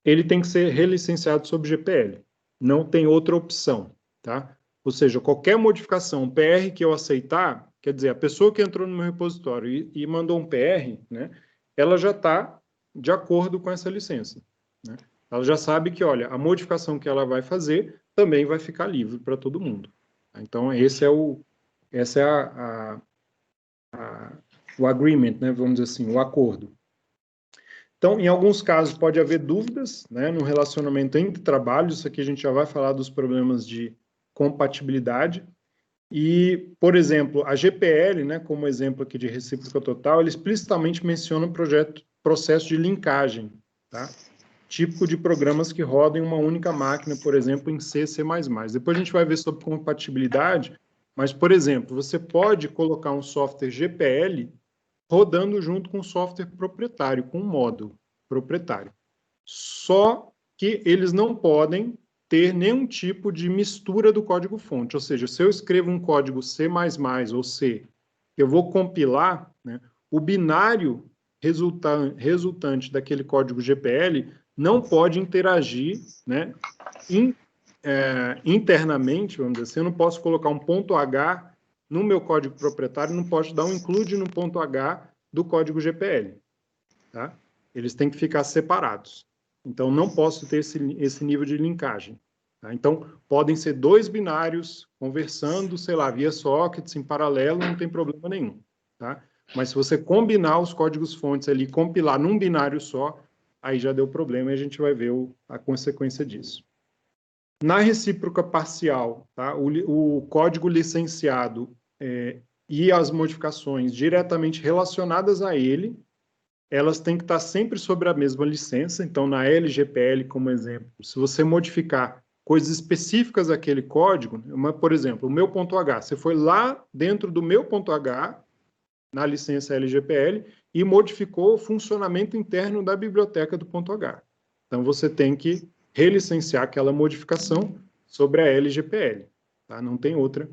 ele tem que ser relicenciado sob GPL. Não tem outra opção, tá? Ou seja, qualquer modificação PR que eu aceitar, quer dizer, a pessoa que entrou no meu repositório e mandou um PR, né, ela já está de acordo com essa licença, né? Ela já sabe que, olha, a modificação que ela vai fazer também vai ficar livre para todo mundo. Então, esse é o agreement, né, vamos dizer assim, o acordo. Então, em alguns casos, pode haver dúvidas, né, no relacionamento entre trabalhos. Isso aqui a gente já vai falar dos problemas de compatibilidade. E, por exemplo, a GPL, né, como exemplo aqui de recíproca total, ele explicitamente menciona o processo de linkagem, tá? Típico de programas que rodam em uma única máquina, por exemplo, em C, C++. Depois a gente vai ver sobre compatibilidade, mas, por exemplo, você pode colocar um software GPL rodando junto com um software proprietário, com um módulo proprietário. Só que eles não podem ter nenhum tipo de mistura do código-fonte. Ou seja, se eu escrevo um código C++ ou C, eu vou compilar, né, o binário resultante daquele código GPL não pode interagir, né, internamente, vamos dizer assim. Eu não posso colocar um ponto H no meu código proprietário, não posso dar um include no ponto H do código GPL. Tá? Eles têm que ficar separados. Então, não posso ter esse nível de linkagem. Tá? Então, podem ser dois binários conversando, sei lá, via sockets em paralelo, não tem problema nenhum. Tá? Mas se você combinar os códigos-fontes ali, compilar num binário só, aí já deu problema e a gente vai ver a consequência disso. Na recíproca parcial, tá? O código licenciado e as modificações diretamente relacionadas a ele, elas têm que estar sempre sobre a mesma licença. Então, na LGPL, como exemplo, se você modificar coisas específicas daquele código, por exemplo, o meu ponto H, você foi lá dentro do meu ponto H, na licença LGPL, e modificou o funcionamento interno da biblioteca do ponto H. Então, você tem que relicenciar aquela modificação sobre a LGPL. Tá? Não tem outra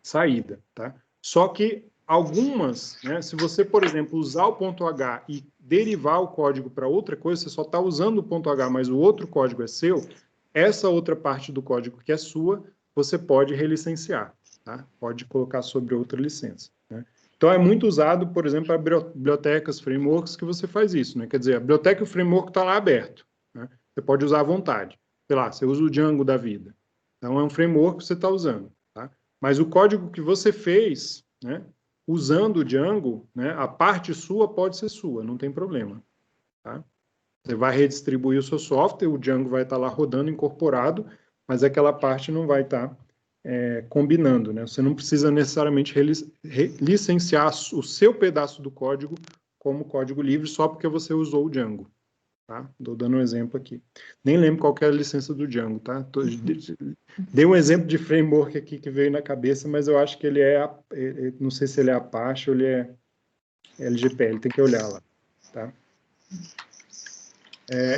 saída. Tá? Só que algumas, né, se você, por exemplo, usar o ponto H e derivar o código para outra coisa, você só está usando o ponto H, mas o outro código é seu, essa outra parte do código que é sua, você pode relicenciar. Tá? Pode colocar sobre outra licença. Né? Então, é muito usado, por exemplo, para bibliotecas, frameworks, que você faz isso. Né? Quer dizer, a biblioteca e o framework está lá aberto. Né? Você pode usar à vontade. Sei lá, você usa o Django da vida. Então, é um framework que você está usando. Tá? Mas o código que você fez, né, usando o Django, né, a parte sua pode ser sua, não tem problema. Tá? Você vai redistribuir o seu software, o Django vai estar lá rodando, incorporado, mas aquela parte não vai estar combinando, né? Você não precisa necessariamente licenciar o seu pedaço do código como código livre só porque você usou o Django. Tá? Estou dando um exemplo aqui. Nem lembro qual que é a licença do Django, tá? Dei um exemplo de framework aqui que veio na cabeça, mas eu acho que ele não sei se ele é Apache ou ele é LGPL, tem que olhar lá, tá?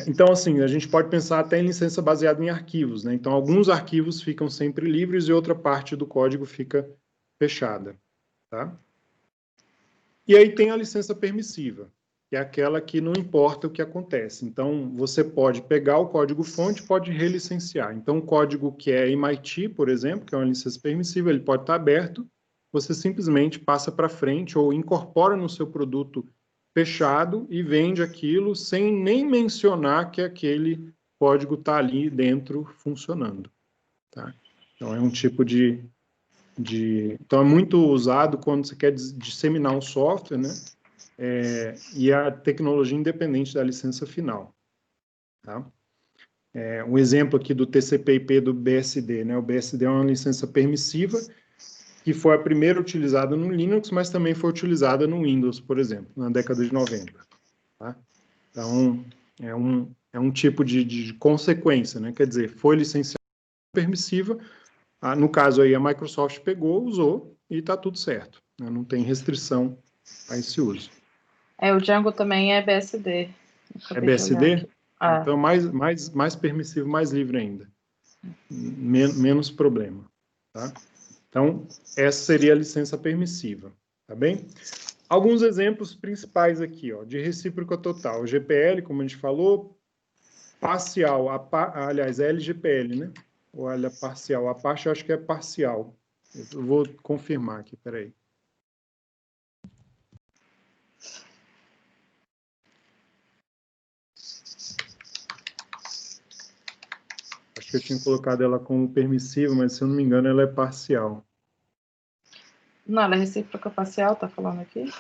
Então, assim, a gente pode pensar até em licença baseada em arquivos, né? Então, alguns arquivos ficam sempre livres e outra parte do código fica fechada, tá? E aí tem a licença permissiva, que é aquela que não importa o que acontece. Então, você pode pegar o código-fonte, pode relicenciar. Então, o código que é MIT, por exemplo, que é uma licença permissiva, ele pode estar aberto, você simplesmente passa para frente ou incorpora no seu produto fechado e vende aquilo sem nem mencionar que aquele código está ali dentro funcionando. Tá? Então, é um tipo Então, é muito usado quando você quer disseminar um software, né? E a tecnologia independente da licença final. Tá? Um exemplo aqui do TCP/IP do BSD, né? O BSD é uma licença permissiva que foi a primeira utilizada no Linux, mas também foi utilizada no Windows, por exemplo, na década de 90. Tá? Então, é um tipo de consequência, né? Quer dizer, foi licenciado permissiva. No caso aí, a Microsoft pegou, usou e está tudo certo, né? Não tem restrição a esse uso. O Django também é BSD. É BSD? Então, mais permissivo, mais livre ainda. Menos problema. Tá? Então, essa seria a licença permissiva. Tá bem? Alguns exemplos principais aqui, ó, de recíproca total. O GPL, como a gente falou, parcial, aliás, é LGPL, né? Ou olha, parcial. A parte eu acho que é parcial. Eu vou confirmar aqui, peraí. Acho que eu tinha colocado ela como permissiva, mas se eu não me engano, ela é parcial. Não, ela é recíproca parcial, tá falando aqui?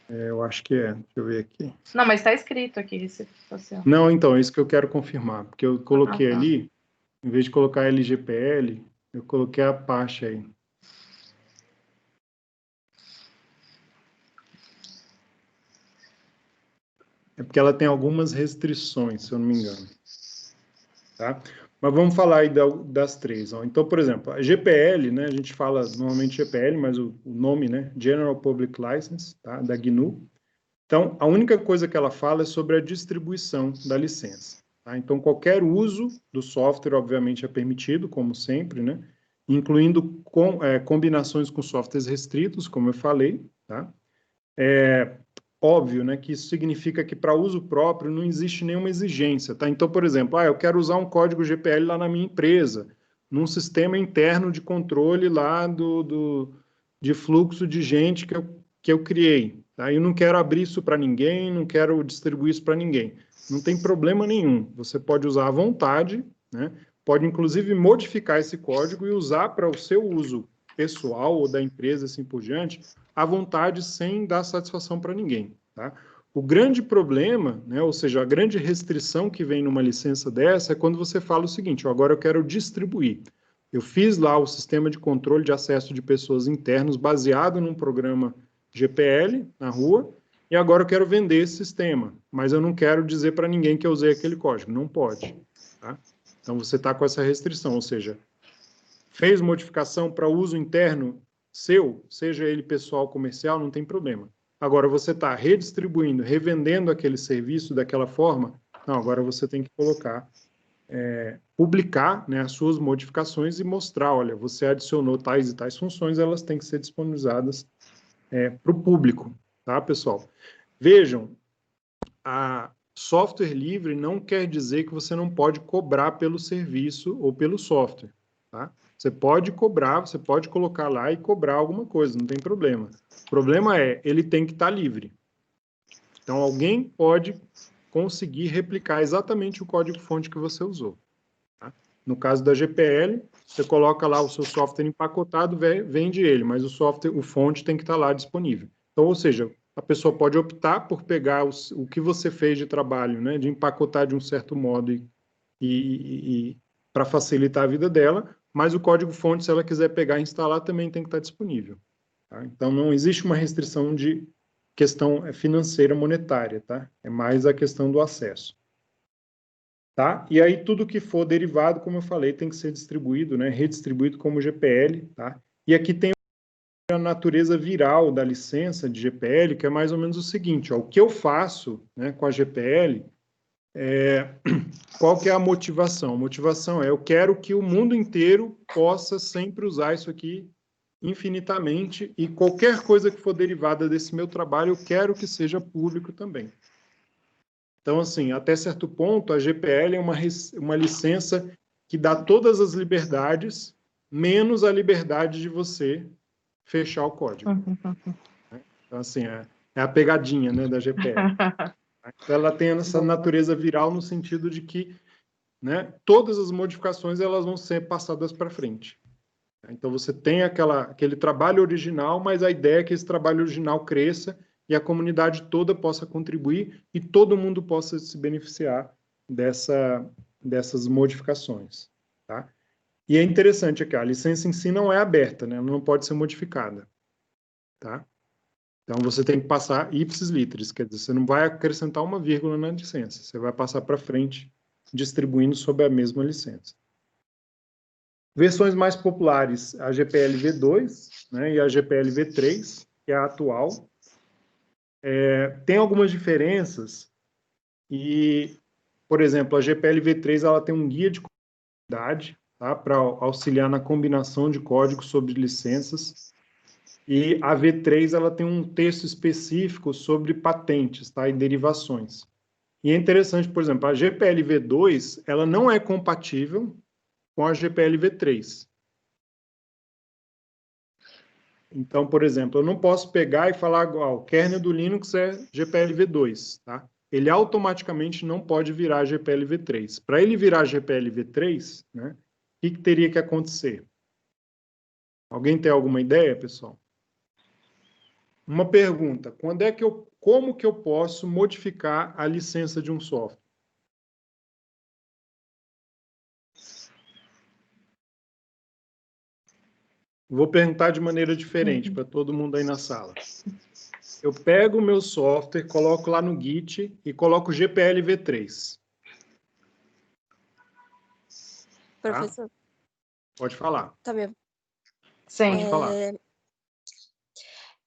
Eu acho que é. Deixa eu ver aqui. Não, mas está escrito aqui, recíproca parcial. Não, então, é isso que eu quero confirmar. Porque eu coloquei ali, em vez de colocar LGPL, eu coloquei a parte aí. É porque ela tem algumas restrições, se eu não me engano. Tá? Mas vamos falar aí das três. Ó. Então, por exemplo, a GPL, né, a gente fala normalmente GPL, mas o nome, né, General Public License, tá, da GNU. Então, a única coisa que ela fala é sobre a distribuição da licença. Tá? Então, qualquer uso do software, obviamente, é permitido, como sempre, né, incluindo combinações com softwares restritos, como eu falei. Tá? Óbvio, né, que isso significa que para uso próprio não existe nenhuma exigência, tá? Então, por exemplo, eu quero usar um código GPL lá na minha empresa, num sistema interno de controle lá de fluxo de gente que eu criei, tá? Eu não quero abrir isso para ninguém, não quero distribuir isso para ninguém. Não tem problema nenhum. Você pode usar à vontade, né? Pode, inclusive, modificar esse código e usar para o seu uso pessoal ou da empresa, assim por diante, à vontade, sem dar satisfação para ninguém. Tá? O grande problema, né, ou seja, a grande restrição que vem numa licença dessa é quando você fala o seguinte, agora eu quero distribuir. Eu fiz lá o sistema de controle de acesso de pessoas internos baseado num programa GPL na rua, e agora eu quero vender esse sistema, mas eu não quero dizer para ninguém que eu usei aquele código. Não pode. Tá? Então, você está com essa restrição, ou seja, fez modificação para uso interno seu, seja ele pessoal ou comercial, não tem problema. Agora, você está redistribuindo, revendendo aquele serviço daquela forma, não, agora você tem que colocar, publicar, né, as suas modificações e mostrar, olha, você adicionou tais e tais funções, elas têm que ser disponibilizadas para o público, tá, pessoal? Vejam, a software livre não quer dizer que você não pode cobrar pelo serviço ou pelo software, tá? Você pode cobrar, você pode colocar lá e cobrar alguma coisa, não tem problema. O problema é, ele tem que estar livre. Então, alguém pode conseguir replicar exatamente o código-fonte que você usou. Tá? No caso da GPL, você coloca lá o seu software empacotado, vende ele, mas o software, o fonte tem que estar lá disponível. Então, ou seja, a pessoa pode optar por pegar o que você fez de trabalho, né, de empacotar de um certo modo e para facilitar a vida dela, mas o código-fonte, se ela quiser pegar e instalar, também tem que estar disponível. Tá? Então, não existe uma restrição de questão financeira monetária, tá? É mais a questão do acesso. Tá? E aí, tudo que for derivado, como eu falei, tem que ser distribuído, né? Redistribuído como GPL. Tá? E aqui tem a natureza viral da licença de GPL, que é mais ou menos o seguinte, ó, o que eu faço, né, com a GPL, qual que é a motivação? A motivação é, eu quero que o mundo inteiro possa sempre usar isso aqui infinitamente e qualquer coisa que for derivada desse meu trabalho, eu quero que seja público também. Então, assim, até certo ponto, a GPL é uma licença que dá todas as liberdades, menos a liberdade de você fechar o código. Então, assim, é a pegadinha, né, da GPL. Então, ela tem essa natureza viral no sentido de que, né, todas as modificações elas vão ser passadas para frente. Então, você tem aquele trabalho original, mas a ideia é que esse trabalho original cresça e a comunidade toda possa contribuir e todo mundo possa se beneficiar dessas modificações. Tá? E é interessante aqui, a licença em si não é aberta, né? Ela não pode ser modificada. Tá? Então, você tem que passar ipsis literis, quer dizer, você não vai acrescentar uma vírgula na licença, você vai passar para frente distribuindo sob a mesma licença. Versões mais populares, a GPL V2, né, e a GPL V3, que é a atual. Tem algumas diferenças e, por exemplo, a GPL V3 ela tem um guia de comunidade, tá, para auxiliar na combinação de códigos sobre licenças. E a V3 ela tem um texto específico sobre patentes, tá, e derivações. E é interessante, por exemplo, a GPL V2 ela não é compatível com a GPL V3. Então, por exemplo, eu não posso pegar e falar, o kernel do Linux é GPL V2, tá? Ele automaticamente não pode virar GPL V3. Para ele virar GPL V3, né, o que teria que acontecer? Alguém tem alguma ideia, pessoal? Uma pergunta: como que eu posso modificar a licença de um software? Vou perguntar de maneira diferente para todo mundo aí na sala. Eu pego o meu software, coloco lá no Git e coloco GPL V3. Professor, Pode falar. tá me... Sim. Pode falar.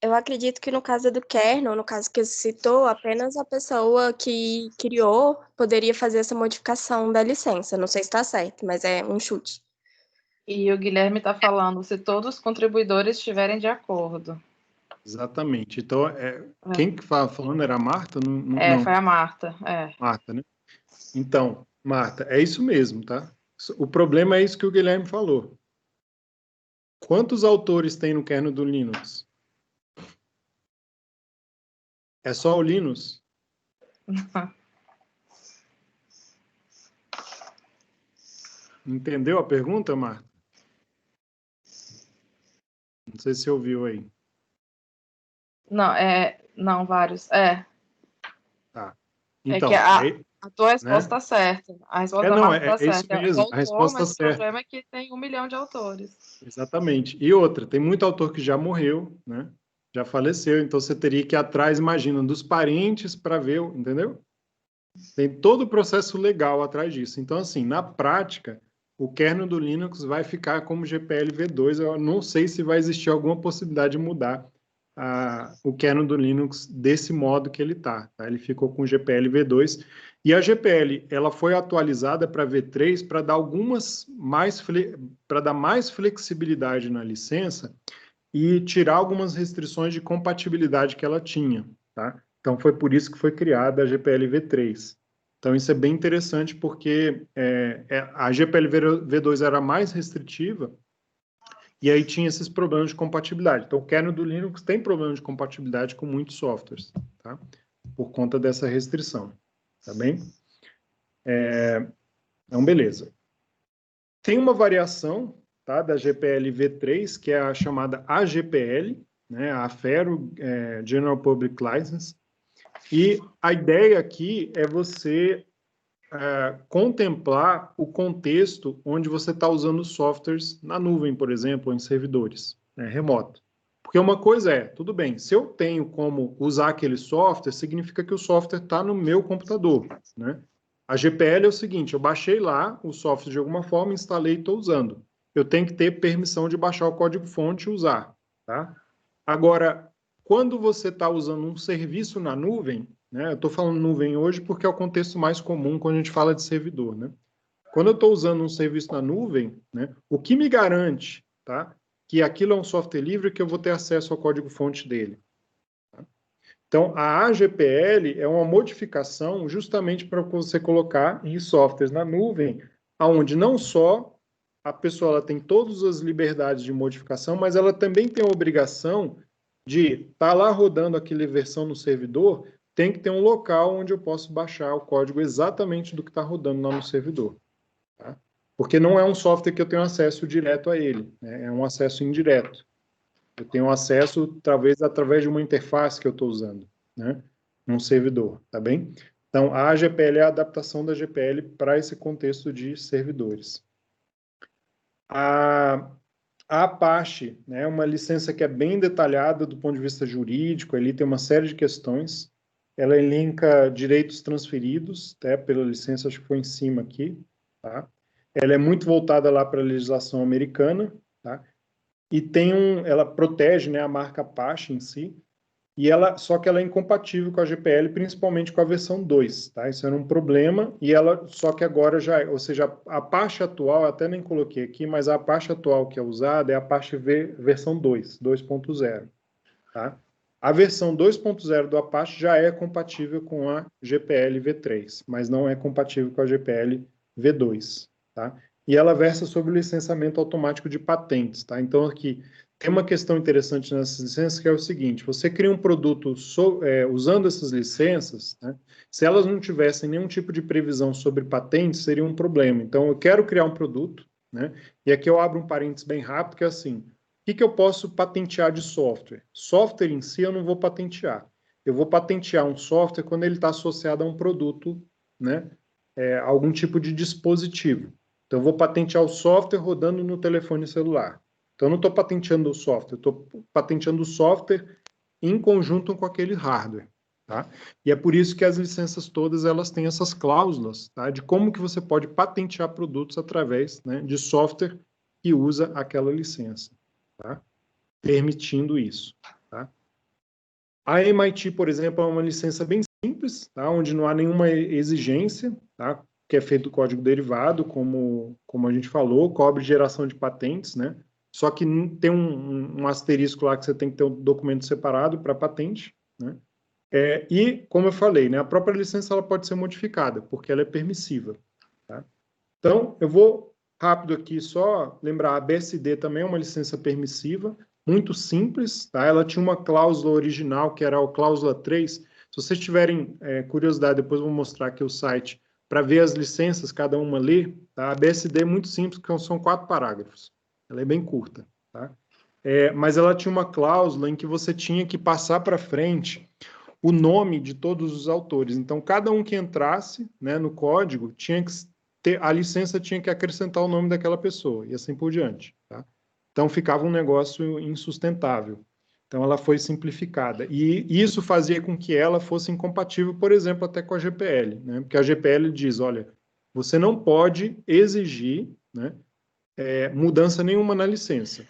Eu acredito que no caso do kernel, no caso que você citou, apenas a pessoa que criou poderia fazer essa modificação da licença. Não sei se está certo, mas é um chute. E o Guilherme está falando, se todos os contribuidores estiverem de acordo. Exatamente. Então, quem que estava falando era a Marta? Não. Foi a Marta. Marta, né? Então, Marta, é isso mesmo, tá? O problema é isso que o Guilherme falou. Quantos autores tem no kernel do Linux? É só o Linux? Entendeu a pergunta, Marta? Não sei se você ouviu aí. Não, vários. Tá. Então, a tua resposta está certa. A resposta da Marta está isso certa. mesmo, a resposta mas certa. O problema é que tem 1 milhão de autores. Exatamente. E outra, tem muito autor que já morreu, né? Já faleceu, então você teria que ir atrás, imagina, dos parentes para ver, entendeu? Tem todo o processo legal atrás disso. Então, assim, na prática, o kernel do Linux vai ficar como GPL V2. Eu não sei se vai existir alguma possibilidade de mudar o kernel do Linux desse modo que ele está. Tá? Ele ficou com GPL V2. E a GPL ela foi atualizada para V3 para dar mais flexibilidade na licença e tirar algumas restrições de compatibilidade que ela tinha. Tá? Então, foi por isso que foi criada a GPL V3. Então, isso é bem interessante, porque a GPL V2 era mais restritiva, e aí tinha esses problemas de compatibilidade. Então, o kernel do Linux tem problema de compatibilidade com muitos softwares, tá? Por conta dessa restrição, tá bem? Então, beleza. Tem uma variação, tá, da GPL V3, que é a chamada AGPL, né, a Affero General Public License, e a ideia aqui é você contemplar o contexto onde você está usando softwares na nuvem, por exemplo, ou em servidores, remoto. Porque uma coisa tudo bem, se eu tenho como usar aquele software, significa que o software está no meu computador, né? A GPL é o seguinte, eu baixei lá o software de alguma forma, instalei e estou usando. Eu tenho que ter permissão de baixar o código-fonte e usar, tá? Agora, quando você está usando um serviço na nuvem, né, eu estou falando nuvem hoje porque é o contexto mais comum quando a gente fala de servidor, né? Quando eu estou usando um serviço na nuvem, né, o que me garante, tá, que aquilo é um software livre que eu vou ter acesso ao código-fonte dele? Tá? Então, a AGPL é uma modificação justamente para você colocar em softwares na nuvem, onde não só a pessoa ela tem todas as liberdades de modificação, mas ela também tem a obrigação de estar lá rodando aquela versão no servidor, tem que ter um local onde eu posso baixar o código exatamente do que está rodando lá no servidor. Tá? Porque não é um software que eu tenho acesso direto a ele, né? É um acesso indireto. Eu tenho acesso, talvez, através de uma interface que eu estou usando, né? Um servidor, tá bem? Então, a AGPL é a adaptação da GPL para esse contexto de servidores. A Apache, né, é uma licença que é bem detalhada do ponto de vista jurídico, ali tem uma série de questões. Ela elenca direitos transferidos, pela licença, acho que foi em cima aqui, tá? ela é muito voltada lá para a legislação americana, tá? E ela protege, né, a marca Apache em si, só que ela é incompatível com a GPL, principalmente com a versão 2, tá? Isso era um problema, só que agora ou seja, a Apache atual, eu até nem coloquei aqui, mas a Apache atual que é usada é a Apache versão 2, 2.0, tá? A versão 2.0 do Apache já é compatível com a GPL V3, mas não é compatível com a GPL V2, tá? E ela versa sobre o licenciamento automático de patentes, tá? Então, aqui, tem uma questão interessante nessas licenças, que é o seguinte: você cria um produto usando essas licenças, né? Se elas não tivessem nenhum tipo de previsão sobre patentes, seria um problema. Então, eu quero criar um produto, né? E aqui eu abro um parênteses bem rápido, que é assim: o que eu posso patentear de software? Software em si eu não vou patentear. Eu vou patentear um software quando ele está associado a um produto, né? Algum tipo de dispositivo. Então, eu vou patentear o software rodando no telefone celular. Então, eu não estou patenteando o software, eu estou patenteando o software em conjunto com aquele hardware, tá? E é por isso que as licenças todas, elas têm essas cláusulas, tá? De como que você pode patentear produtos através, né, de software que usa aquela licença, tá? Permitindo isso, tá? A MIT, por exemplo, é uma licença bem simples, tá? Onde não há nenhuma exigência, tá? Que é feito código derivado, como a gente falou, cobre geração de patentes, né? Só que tem um asterisco lá que você tem que ter um documento separado para patente, né? E, como eu falei, né, a própria licença ela pode ser modificada, porque ela é permissiva, tá? Então, eu vou rápido aqui só lembrar, a BSD também é uma licença permissiva, muito simples, tá? Ela tinha uma cláusula original, que era a cláusula 3. Se vocês tiverem curiosidade, depois eu vou mostrar aqui o site, para ver as licenças, cada uma ler, tá? A BSD é muito simples, porque são 4 parágrafos. Ela é bem curta, tá? Mas ela tinha uma cláusula em que você tinha que passar para frente o nome de todos os autores. Então, cada um que entrasse, né, no código tinha que a licença tinha que acrescentar o nome daquela pessoa, e assim por diante, tá? Então, ficava um negócio insustentável. Então, ela foi simplificada. E isso fazia com que ela fosse incompatível, por exemplo, até com a GPL, né? Porque a GPL diz, olha, você não pode exigir, né, mudança nenhuma na licença.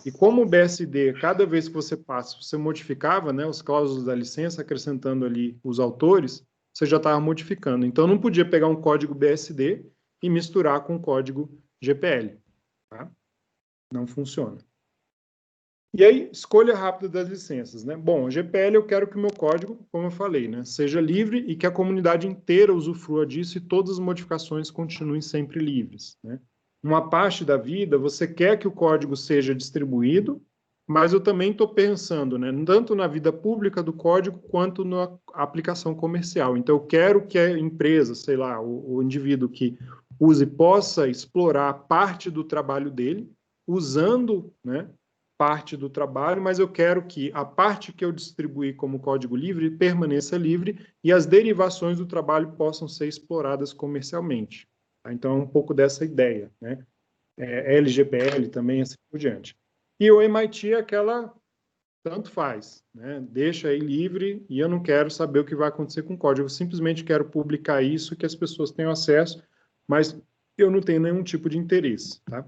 E como o BSD, cada vez que você passa, você modificava, né, os cláusulas da licença, acrescentando ali os autores, você já estava modificando. Então, não podia pegar um código BSD e misturar com o código GPL. Tá? Não funciona. E aí, escolha rápida das licenças, né? Bom, GPL eu quero que o meu código, como eu falei, né, seja livre e que a comunidade inteira usufrua disso e todas as modificações continuem sempre livres, né? Uma parte da vida, você quer que o código seja distribuído, mas eu também estou pensando, né, tanto na vida pública do código quanto na aplicação comercial. Então, eu quero que a empresa, sei lá, o indivíduo que use possa explorar parte do trabalho dele, usando, né, parte do trabalho, mas eu quero que a parte que eu distribuir como código livre permaneça livre e as derivações do trabalho possam ser exploradas comercialmente. Tá? Então, é um pouco dessa ideia, né? LGPL também, assim por diante. E o MIT é aquela, tanto faz, né? Deixa aí livre e eu não quero saber o que vai acontecer com o código, eu simplesmente quero publicar isso, que as pessoas tenham acesso, mas eu não tenho nenhum tipo de interesse, tá?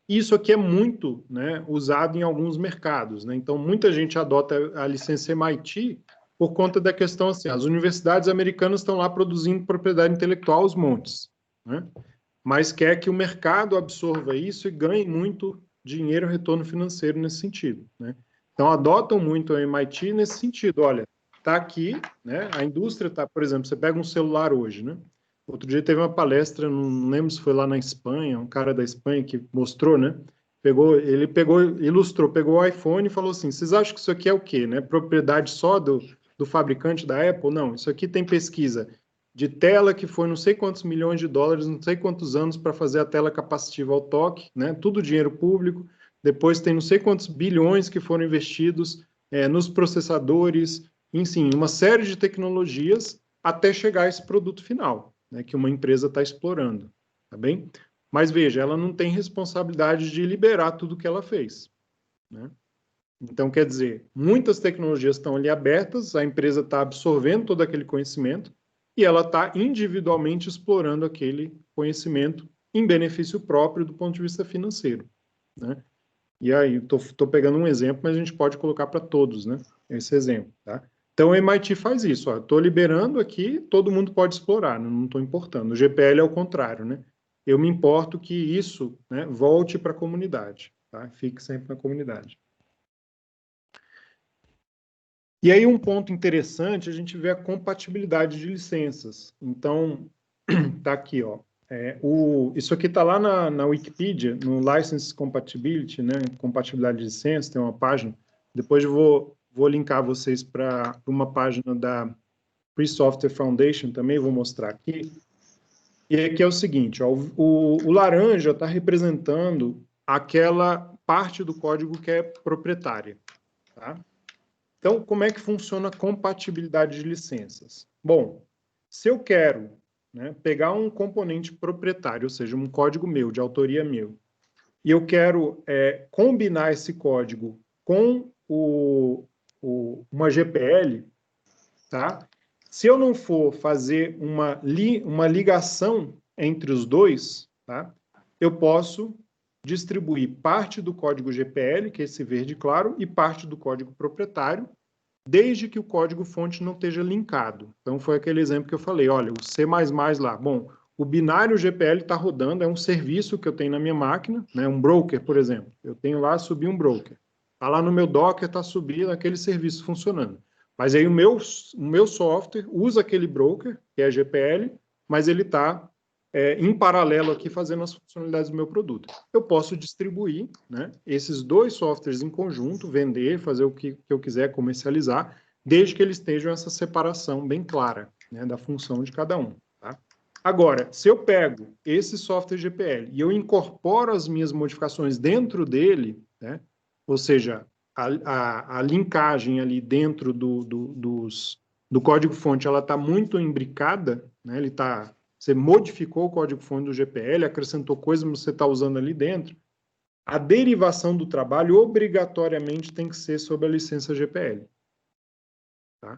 Isso aqui é muito, né, usado em alguns mercados, né? Então, muita gente adota a licença MIT por conta da questão assim, as universidades americanas estão lá produzindo propriedade intelectual aos montes, né? Mas quer que o mercado absorva isso e ganhe muito dinheiro, retorno financeiro nesse sentido, né? Então, adotam muito a MIT nesse sentido. Olha, está aqui, né? A indústria está, por exemplo, você pega um celular hoje, né? Outro dia teve uma palestra, não lembro se foi lá na Espanha, um cara da Espanha que mostrou, né? Ele ilustrou, pegou o iPhone e falou assim: vocês acham que isso aqui é o quê, né? Propriedade só do fabricante da Apple? Não, isso aqui tem pesquisa de tela que foi não sei quantos milhões de dólares, não sei quantos anos para fazer a tela capacitiva ao toque, né? Tudo dinheiro público. Depois tem não sei quantos bilhões que foram investidos nos processadores, enfim, uma série de tecnologias até chegar a esse produto final, né, que uma empresa está explorando, tá bem? Mas veja, ela não tem responsabilidade de liberar tudo que ela fez, né? Então, quer dizer, muitas tecnologias estão ali abertas, a empresa está absorvendo todo aquele conhecimento e ela está individualmente explorando aquele conhecimento em benefício próprio do ponto de vista financeiro, né? E aí, estou pegando um exemplo, mas a gente pode colocar para todos, né? Esse exemplo, tá? Então, o MIT faz isso, ó. Estou liberando aqui, todo mundo pode explorar, não estou importando. O GPL é o contrário, né? Eu me importo que isso, né, volte para a comunidade, tá? Fique sempre na comunidade. E aí, um ponto interessante, a gente vê a compatibilidade de licenças. Então, tá aqui, ó. Isso aqui está lá na Wikipedia, no License Compatibility, né? Compatibilidade de licença, tem uma página. Depois eu vou linkar vocês para uma página da Free Software Foundation também, vou mostrar aqui. E aqui é o seguinte, ó, o laranja está representando aquela parte do código que é proprietária, tá? Então, como é que funciona a compatibilidade de licenças? Bom, se eu quero, né, pegar um componente proprietário, ou seja, um código meu, de autoria meu, e eu quero combinar esse código com uma GPL, tá? Se eu não for fazer uma ligação entre os dois, tá? Eu posso distribuir parte do código GPL, que é esse verde claro, e parte do código proprietário, desde que o código-fonte não esteja linkado. Então, foi aquele exemplo que eu falei, olha, o C++ lá, bom, o binário GPL está rodando, é um serviço que eu tenho na minha máquina, né, um broker, por exemplo. Eu tenho lá, subir um broker. Está lá no meu Docker, está subindo aquele serviço funcionando. Mas aí o meu software usa aquele broker, que é GPL, mas ele está em paralelo aqui fazendo as funcionalidades do meu produto. Eu posso distribuir, né, esses dois softwares em conjunto, vender, fazer o que eu quiser, comercializar, desde que eles estejam essa separação bem clara, né, da função de cada um. Tá? Agora, se eu pego esse software GPL e eu incorporo as minhas modificações dentro dele, né, ou seja, a linkagem ali dentro do código-fonte, ela está muito imbricada, né, você modificou o código-fonte do GPL, acrescentou coisas que você está usando ali dentro, a derivação do trabalho obrigatoriamente tem que ser sob a licença GPL. Tá?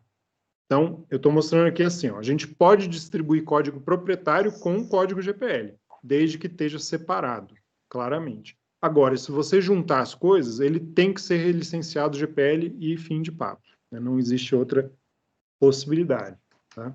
Então, eu estou mostrando aqui assim, ó, a gente pode distribuir código proprietário com código GPL, desde que esteja separado, claramente. Agora, se você juntar as coisas, ele tem que ser relicenciado GPL e fim de papo. Né? Não existe outra possibilidade. Tá?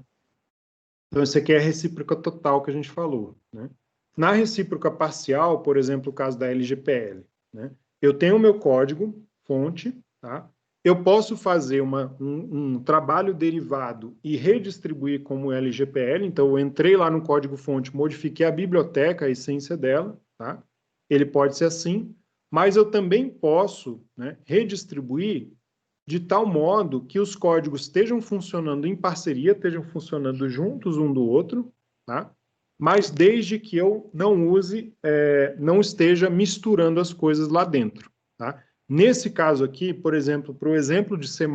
Então, isso aqui é a recíproca total que a gente falou. Né? Na recíproca parcial, por exemplo, o caso da LGPL, né? Eu tenho o meu código, fonte, tá? Eu posso fazer um trabalho derivado e redistribuir como LGPL, então eu entrei lá no código-fonte, modifiquei a biblioteca, a essência dela, tá? Ele pode ser assim, mas eu também posso, né, redistribuir de tal modo que os códigos estejam funcionando em parceria, estejam funcionando juntos um do outro, tá? Mas desde que eu não esteja misturando as coisas lá dentro, tá? Nesse caso aqui, por exemplo, para o exemplo de C++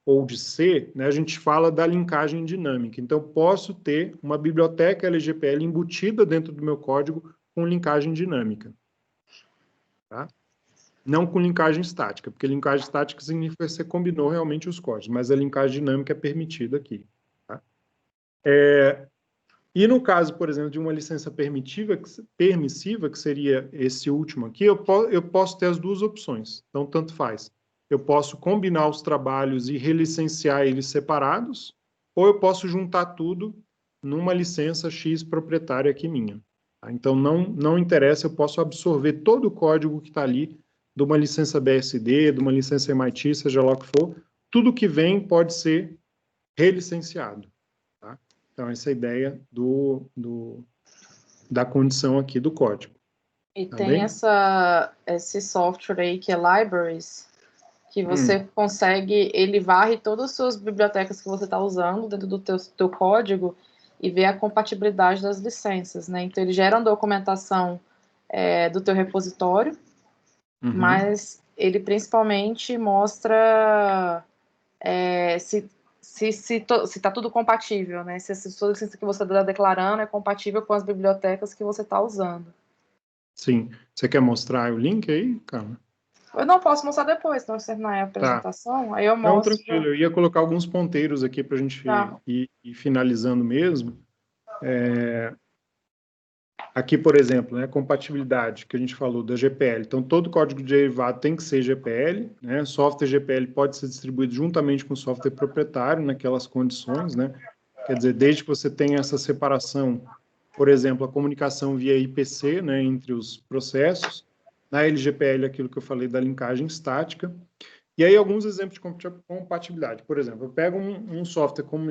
ou de C, né, a gente fala da linkagem dinâmica. Então, eu posso ter uma biblioteca LGPL embutida dentro do meu código com linkagem dinâmica, tá? Não com linkagem estática, porque linkagem estática significa que você combinou realmente os códigos, mas a linkagem dinâmica é permitida aqui. Tá? E no caso, por exemplo, de uma licença permissiva, que seria esse último aqui, eu posso ter as duas opções. Então, tanto faz. Eu posso combinar os trabalhos e relicenciar eles separados, ou eu posso juntar tudo numa licença X proprietária aqui minha. Tá? Então, não interessa, eu posso absorver todo o código que está ali, de uma licença BSD, de uma licença MIT, seja lá o que for, tudo que vem pode ser relicenciado. Tá? Então, essa é a ideia da condição aqui do código. E tá tem bem? esse software aí que é Libraries, que você consegue, ele varre todas as suas bibliotecas que você está usando dentro do teu código e vê a compatibilidade das licenças, né? Então, ele gera uma documentação do teu repositório, mas ele principalmente mostra se está tudo compatível, né? Se toda licença que você está declarando é compatível com as bibliotecas que você está usando. Sim. Você quer mostrar o link aí, Carla? Eu não posso mostrar depois, não terminar a apresentação, aí eu Não, mostro. tranquilo. Eu ia colocar alguns ponteiros aqui para a gente ir finalizando mesmo. Aqui, por exemplo, né, compatibilidade, que a gente falou da GPL. Então, todo código de derivado tem que ser GPL, né? Software GPL pode ser distribuído juntamente com o software proprietário naquelas condições, né? Quer dizer, desde que você tenha essa separação, por exemplo, a comunicação via IPC, né, entre os processos, na LGPL, aquilo que eu falei da linkagem estática. E aí, alguns exemplos de compatibilidade. Por exemplo, eu pego um software como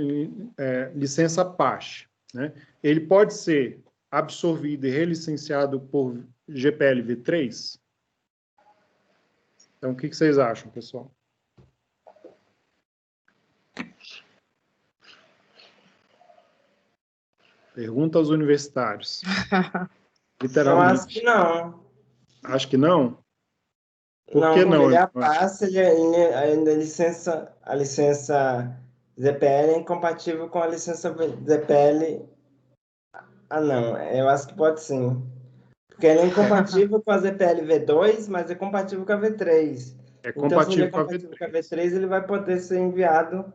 licença Apache, né? Ele pode ser absorvido e relicenciado por GPL v3? Então, o que vocês acham, pessoal? Pergunta aos universitários. Eu acho Literalmente. que não. Acho que não? Por Não, que porque não? ele passa, a licença ZPL é incompatível com a licença ZPL. Ah, não, eu acho que pode sim. Porque ele é incompatível com a ZPL V2, mas é compatível com a V3. É Então, se ele é compatível com a compatível com a V3. V3, ele vai poder ser enviado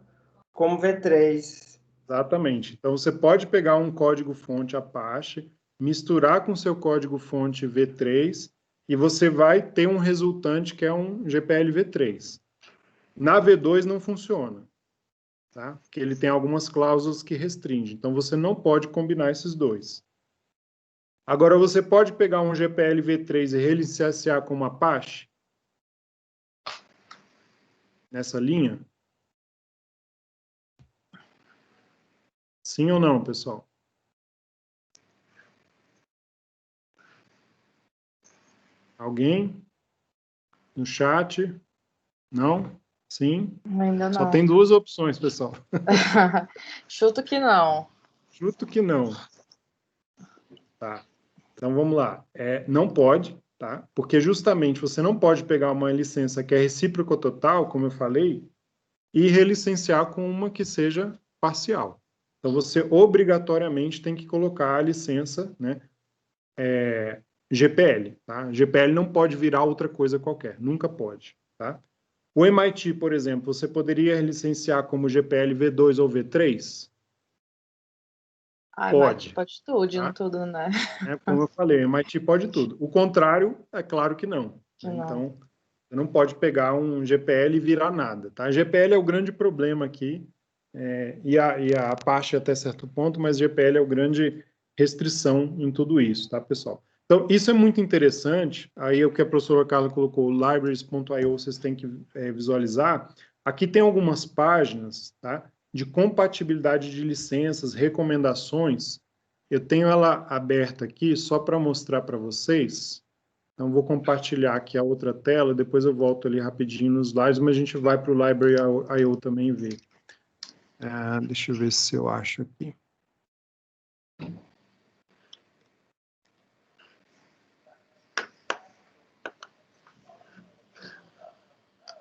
como V3. Exatamente. Então, você pode pegar um código-fonte Apache, misturar com seu código-fonte V3, e você vai ter um resultante que é um GPL V3. Na V2 não funciona, tá? Porque ele tem algumas cláusulas que restringem. Então, você não pode combinar esses dois. Agora, você pode pegar um GPL V3 e relicenciar com uma Apache? Nessa linha? Sim ou não, pessoal? Alguém? No chat? Não? Sim? Ainda Só não. tem duas opções, pessoal. Chuto que não. Chuto que não. Tá. Então vamos lá. Não pode, tá? Porque justamente você não pode pegar uma licença que é recíproca total, como eu falei, e relicenciar com uma que seja parcial. Então você obrigatoriamente tem que colocar a licença, né, GPL, tá? GPL não pode virar outra coisa qualquer, nunca pode, tá? O MIT, por exemplo, você poderia licenciar como GPL V2 ou V3? Ai, mas Pode, pode tudo, tá? tudo, né? Como eu falei, o MIT pode tudo. O contrário, é claro que não. Que Né? não. Então, você não pode pegar um GPL e virar nada. Tá? GPL é o grande problema aqui, e a Apache até certo ponto, mas GPL é o grande restrição em tudo isso, tá, pessoal? Então, isso é muito interessante. Aí, o que a professora Carla colocou, libraries.io, vocês têm que visualizar. Aqui tem algumas páginas, tá, de compatibilidade de licenças, recomendações. Eu tenho ela aberta aqui só para mostrar para vocês. Então, vou compartilhar aqui a outra tela, depois eu volto ali rapidinho nos slides, mas a gente vai para o Library.io também ver. Deixa eu ver se eu acho aqui.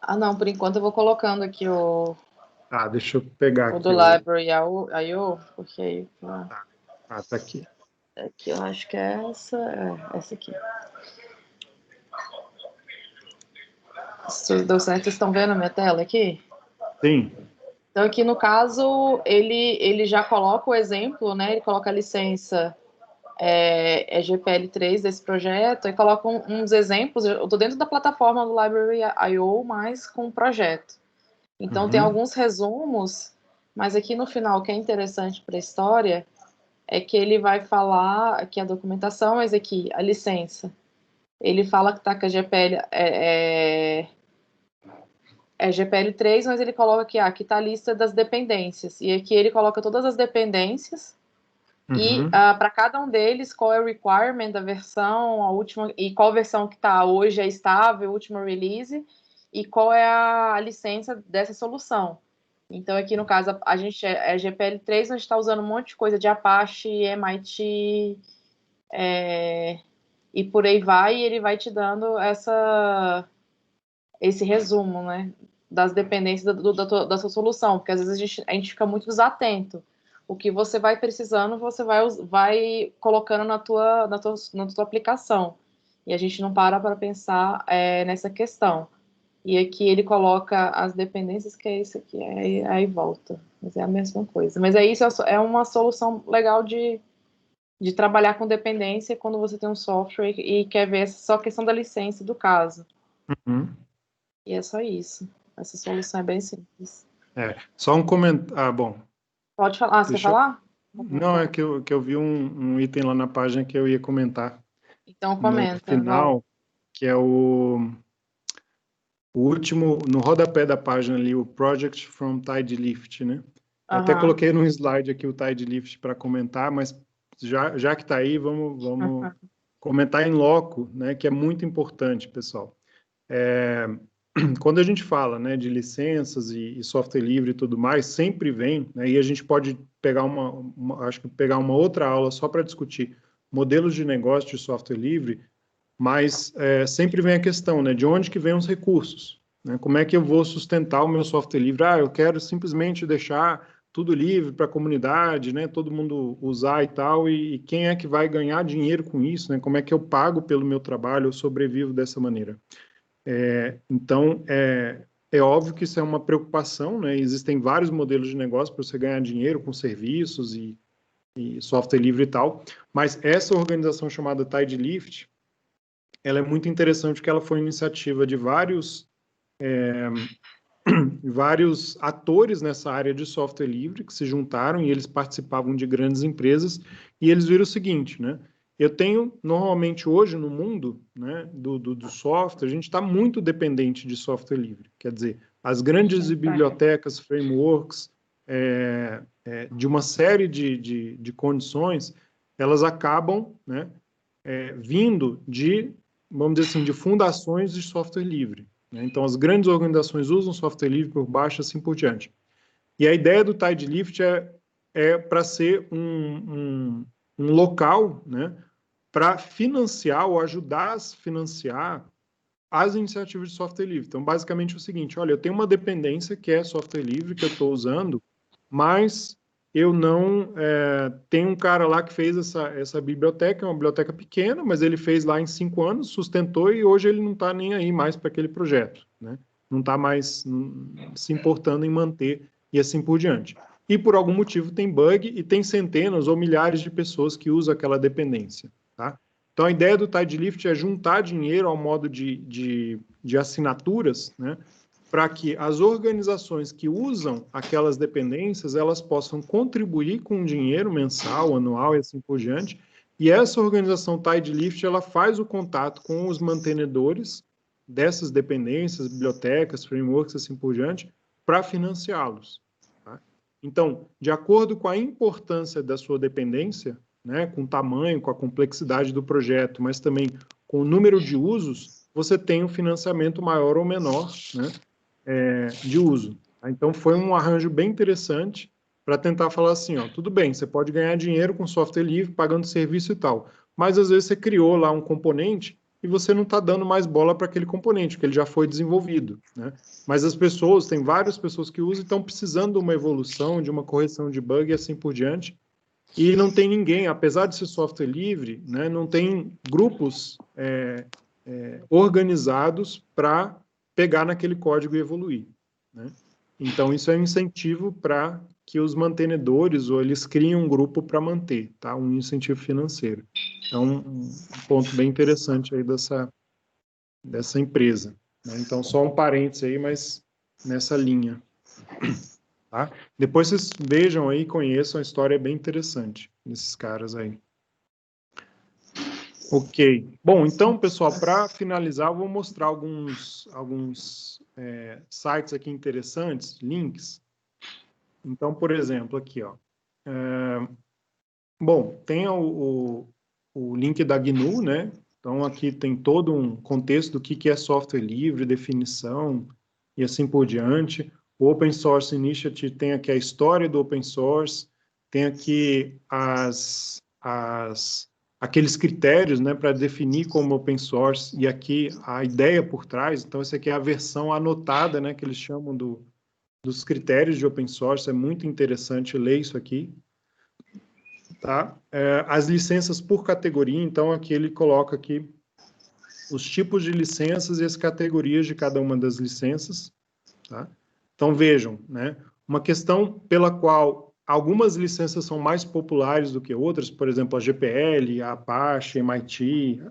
Ah, não, por enquanto eu vou colocando aqui o Deixa eu pegar do aqui. Library.io, porque aí... Tá aqui. Aqui eu acho que é essa aqui. Se deu certo, vocês estão vendo a minha tela aqui? Sim. Então, aqui no caso, ele já coloca o exemplo, né? Ele coloca a licença GPL3 desse projeto e coloca uns exemplos. Eu estou dentro da plataforma do Library.io, mas com o projeto. Então, tem alguns resumos, mas aqui no final, o que é interessante para a história é que ele vai falar aqui a documentação, mas aqui a licença. Ele fala que está com a GPL GPL3, mas ele coloca aqui está a lista das dependências. E aqui ele coloca todas as dependências e para cada um deles qual é o requirement da versão, a última, e qual versão que está hoje é estável, última release, e qual é a licença dessa solução. Então aqui no caso a gente é GPL3, a gente está usando um monte de coisa de Apache, MIT, e por aí vai, e ele vai te dando esse resumo, né, das dependências da sua solução, porque às vezes a gente fica muito desatento. O que você vai precisando, você vai colocando na tua aplicação. E a gente não para pensar nessa questão. E aqui ele coloca as dependências, que é isso aqui, aí volta. Mas é a mesma coisa. Mas isso é uma solução legal de de trabalhar com dependência quando você tem um software e quer ver só a questão da licença do caso. Uhum. E é só isso. Essa solução é bem simples. Só um comentário. Bom. Pode falar. Você quer falar? Não, é que eu vi um item lá na página que eu ia comentar. Então, comenta. No final, que é o último, no rodapé da página ali, o Project from Tidelift, né? Eu até coloquei num slide aqui o Tidelift para comentar, mas já que está aí, vamos comentar em loco, né? Que é muito importante, pessoal. Quando a gente fala, né, de licenças e software livre e tudo mais, sempre vem, né, e a gente pode pegar acho que pegar uma outra aula só para discutir modelos de negócio de software livre, mas sempre vem a questão, né, de onde que vem os recursos, né, como é que eu vou sustentar o meu software livre? Eu quero simplesmente deixar tudo livre para a comunidade, né, todo mundo usar e tal, e quem é que vai ganhar dinheiro com isso, né, como é que eu pago pelo meu trabalho, eu sobrevivo dessa maneira? Então, é óbvio que isso é uma preocupação, né? Existem vários modelos de negócio para você ganhar dinheiro com serviços e software livre e tal, mas essa organização chamada Tidelift, ela é muito interessante porque ela foi iniciativa de vários atores nessa área de software livre que se juntaram e eles participavam de grandes empresas e eles viram o seguinte, né? Eu tenho, normalmente hoje no mundo, né, do software, a gente está muito dependente de software livre. Quer dizer, as grandes bibliotecas, frameworks, de uma série de condições, elas acabam, né, vindo de, vamos dizer assim, de fundações de software livre. Né? Então, as grandes organizações usam software livre por baixo, assim por diante. E a ideia do Tidelift é para ser um local, né, para financiar ou ajudar a financiar as iniciativas de software livre. Então, basicamente é o seguinte, olha, eu tenho uma dependência que é software livre que eu estou usando, mas eu não... tem um cara lá que fez essa biblioteca, é uma biblioteca pequena, mas ele fez lá em 5 anos, sustentou e hoje ele não está nem aí mais para aquele projeto, né? Não está mais se importando em manter e assim por diante. E por algum motivo tem bug e tem centenas ou milhares de pessoas que usam aquela dependência, tá? Então, a ideia do Tidelift é juntar dinheiro ao modo de assinaturas, né, para que as organizações que usam aquelas dependências, elas possam contribuir com dinheiro mensal, anual e assim por diante. E essa organização Tidelift, ela faz o contato com os mantenedores dessas dependências, bibliotecas, frameworks, assim por diante, para financiá-los. Tá? Então, de acordo com a importância da sua dependência, né, com o tamanho, com a complexidade do projeto, mas também com o número de usos, você tem um financiamento maior ou menor, né, de uso. Então, foi um arranjo bem interessante para tentar falar assim, ó, tudo bem, você pode ganhar dinheiro com software livre, pagando serviço e tal, mas às vezes você criou lá um componente e você não está dando mais bola para aquele componente, porque ele já foi desenvolvido, né? Mas as pessoas, tem várias pessoas que usam e estão precisando de uma evolução, de uma correção de bug e assim por diante, e não tem ninguém, apesar de ser software livre, né, não tem grupos organizados para pegar naquele código e evoluir. Né? Então, isso é um incentivo para que os mantenedores, ou eles criem um grupo para manter, tá? Um incentivo financeiro. Então, um ponto bem interessante aí dessa empresa. Né? Então, só um parênteses aí, mas nessa linha. Tá? Depois vocês vejam aí, conheçam, a história é bem interessante desses caras aí. Ok. Bom, então, pessoal, para finalizar, eu vou mostrar alguns sites aqui interessantes, links. Então, por exemplo, aqui, ó. Bom, tem o link da GNU, né? Então, aqui tem todo um contexto do que é software livre, definição e assim por diante. O Open Source Initiative tem aqui a história do Open Source, tem aqui aqueles critérios, né, para definir como Open Source, e aqui a ideia por trás. Então, essa aqui é a versão anotada, né, que eles chamam dos critérios de Open Source. É muito interessante ler isso aqui. Tá? As licenças por categoria, então aqui ele coloca aqui os tipos de licenças e as categorias de cada uma das licenças. Tá? Então vejam, né? Uma questão pela qual algumas licenças são mais populares do que outras, por exemplo, a GPL, a Apache, MIT,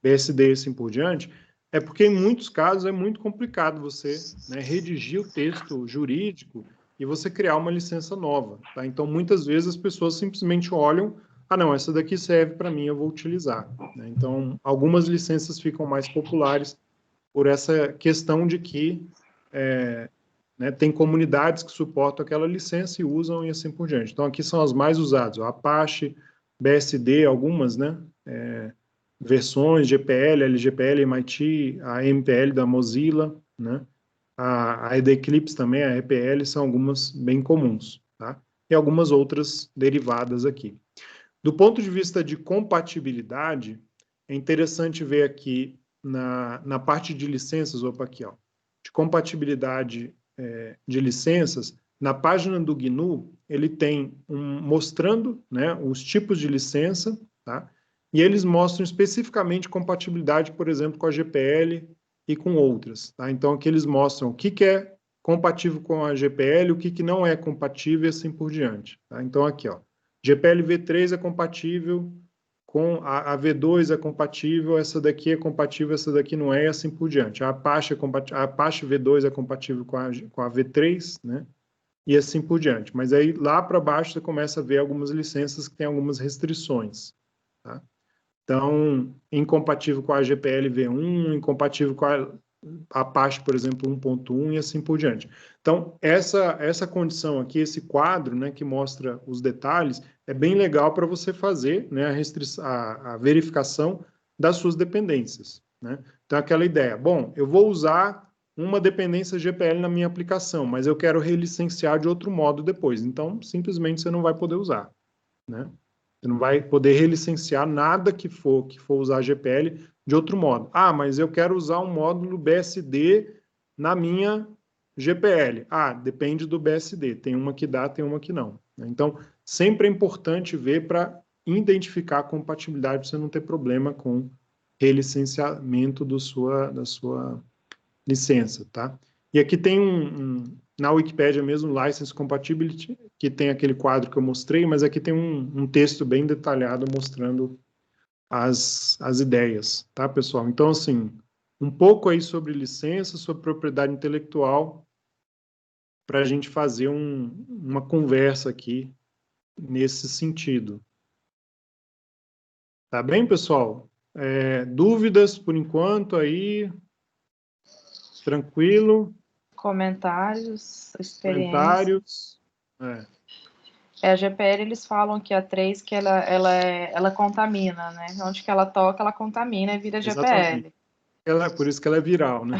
BSD e assim por diante, é porque em muitos casos é muito complicado você, né, redigir o texto jurídico e você criar uma licença nova. Tá? Então, muitas vezes as pessoas simplesmente olham, não, essa daqui serve para mim, eu vou utilizar. Né? Então, algumas licenças ficam mais populares por essa questão de que né, tem comunidades que suportam aquela licença e usam e assim por diante. Então, aqui são as mais usadas, a Apache, BSD, algumas, né, versões, GPL, LGPL, MIT, a MPL da Mozilla, né, a Eclipse também, a EPL, são algumas bem comuns, tá? E algumas outras derivadas aqui. Do ponto de vista de compatibilidade, é interessante ver aqui na parte de licenças, aqui, ó, de compatibilidade de licenças, na página do GNU, ele tem mostrando, né, os tipos de licença, tá? E eles mostram especificamente compatibilidade, por exemplo, com a GPL e com outras, tá? Então, aqui eles mostram o que é compatível com a GPL, o que não é compatível e assim por diante, tá? Então, aqui, ó, GPL V3 é compatível com a V2 é compatível, essa daqui é compatível, essa daqui não é, e assim por diante. A Apache V2 é compatível com a V3, né? E assim por diante. Mas aí, lá para baixo, você começa a ver algumas licenças que têm algumas restrições, tá? Então, incompatível com a GPL V1, incompatível com a Apache, por exemplo, 1.1 e assim por diante. Então, essa condição aqui, esse quadro, né, que mostra os detalhes, é bem legal para você fazer, né, a verificação das suas dependências, né? Então, aquela ideia, bom, eu vou usar uma dependência GPL na minha aplicação, mas eu quero relicenciar de outro modo depois. Então, simplesmente você não vai poder usar, né? Você não vai poder relicenciar nada que for usar GPL de outro modo. Mas eu quero usar um módulo BSD na minha GPL. Depende do BSD. Tem uma que dá, tem uma que não. Então, sempre é importante ver para identificar a compatibilidade, para você não ter problema com relicenciamento da sua licença, tá? E aqui tem na Wikipédia mesmo, License Compatibility, que tem aquele quadro que eu mostrei, mas aqui tem um texto bem detalhado mostrando as ideias, tá, pessoal? Então, assim, um pouco aí sobre licença, sobre propriedade intelectual, para a gente fazer uma conversa aqui nesse sentido. Tá bem, pessoal? Dúvidas por enquanto aí? Tranquilo? Comentários, experiência. Comentários? A GPL, eles falam que a 3, que ela contamina, né? Onde que ela toca, ela contamina e vira GPL. Por isso que ela é viral, né?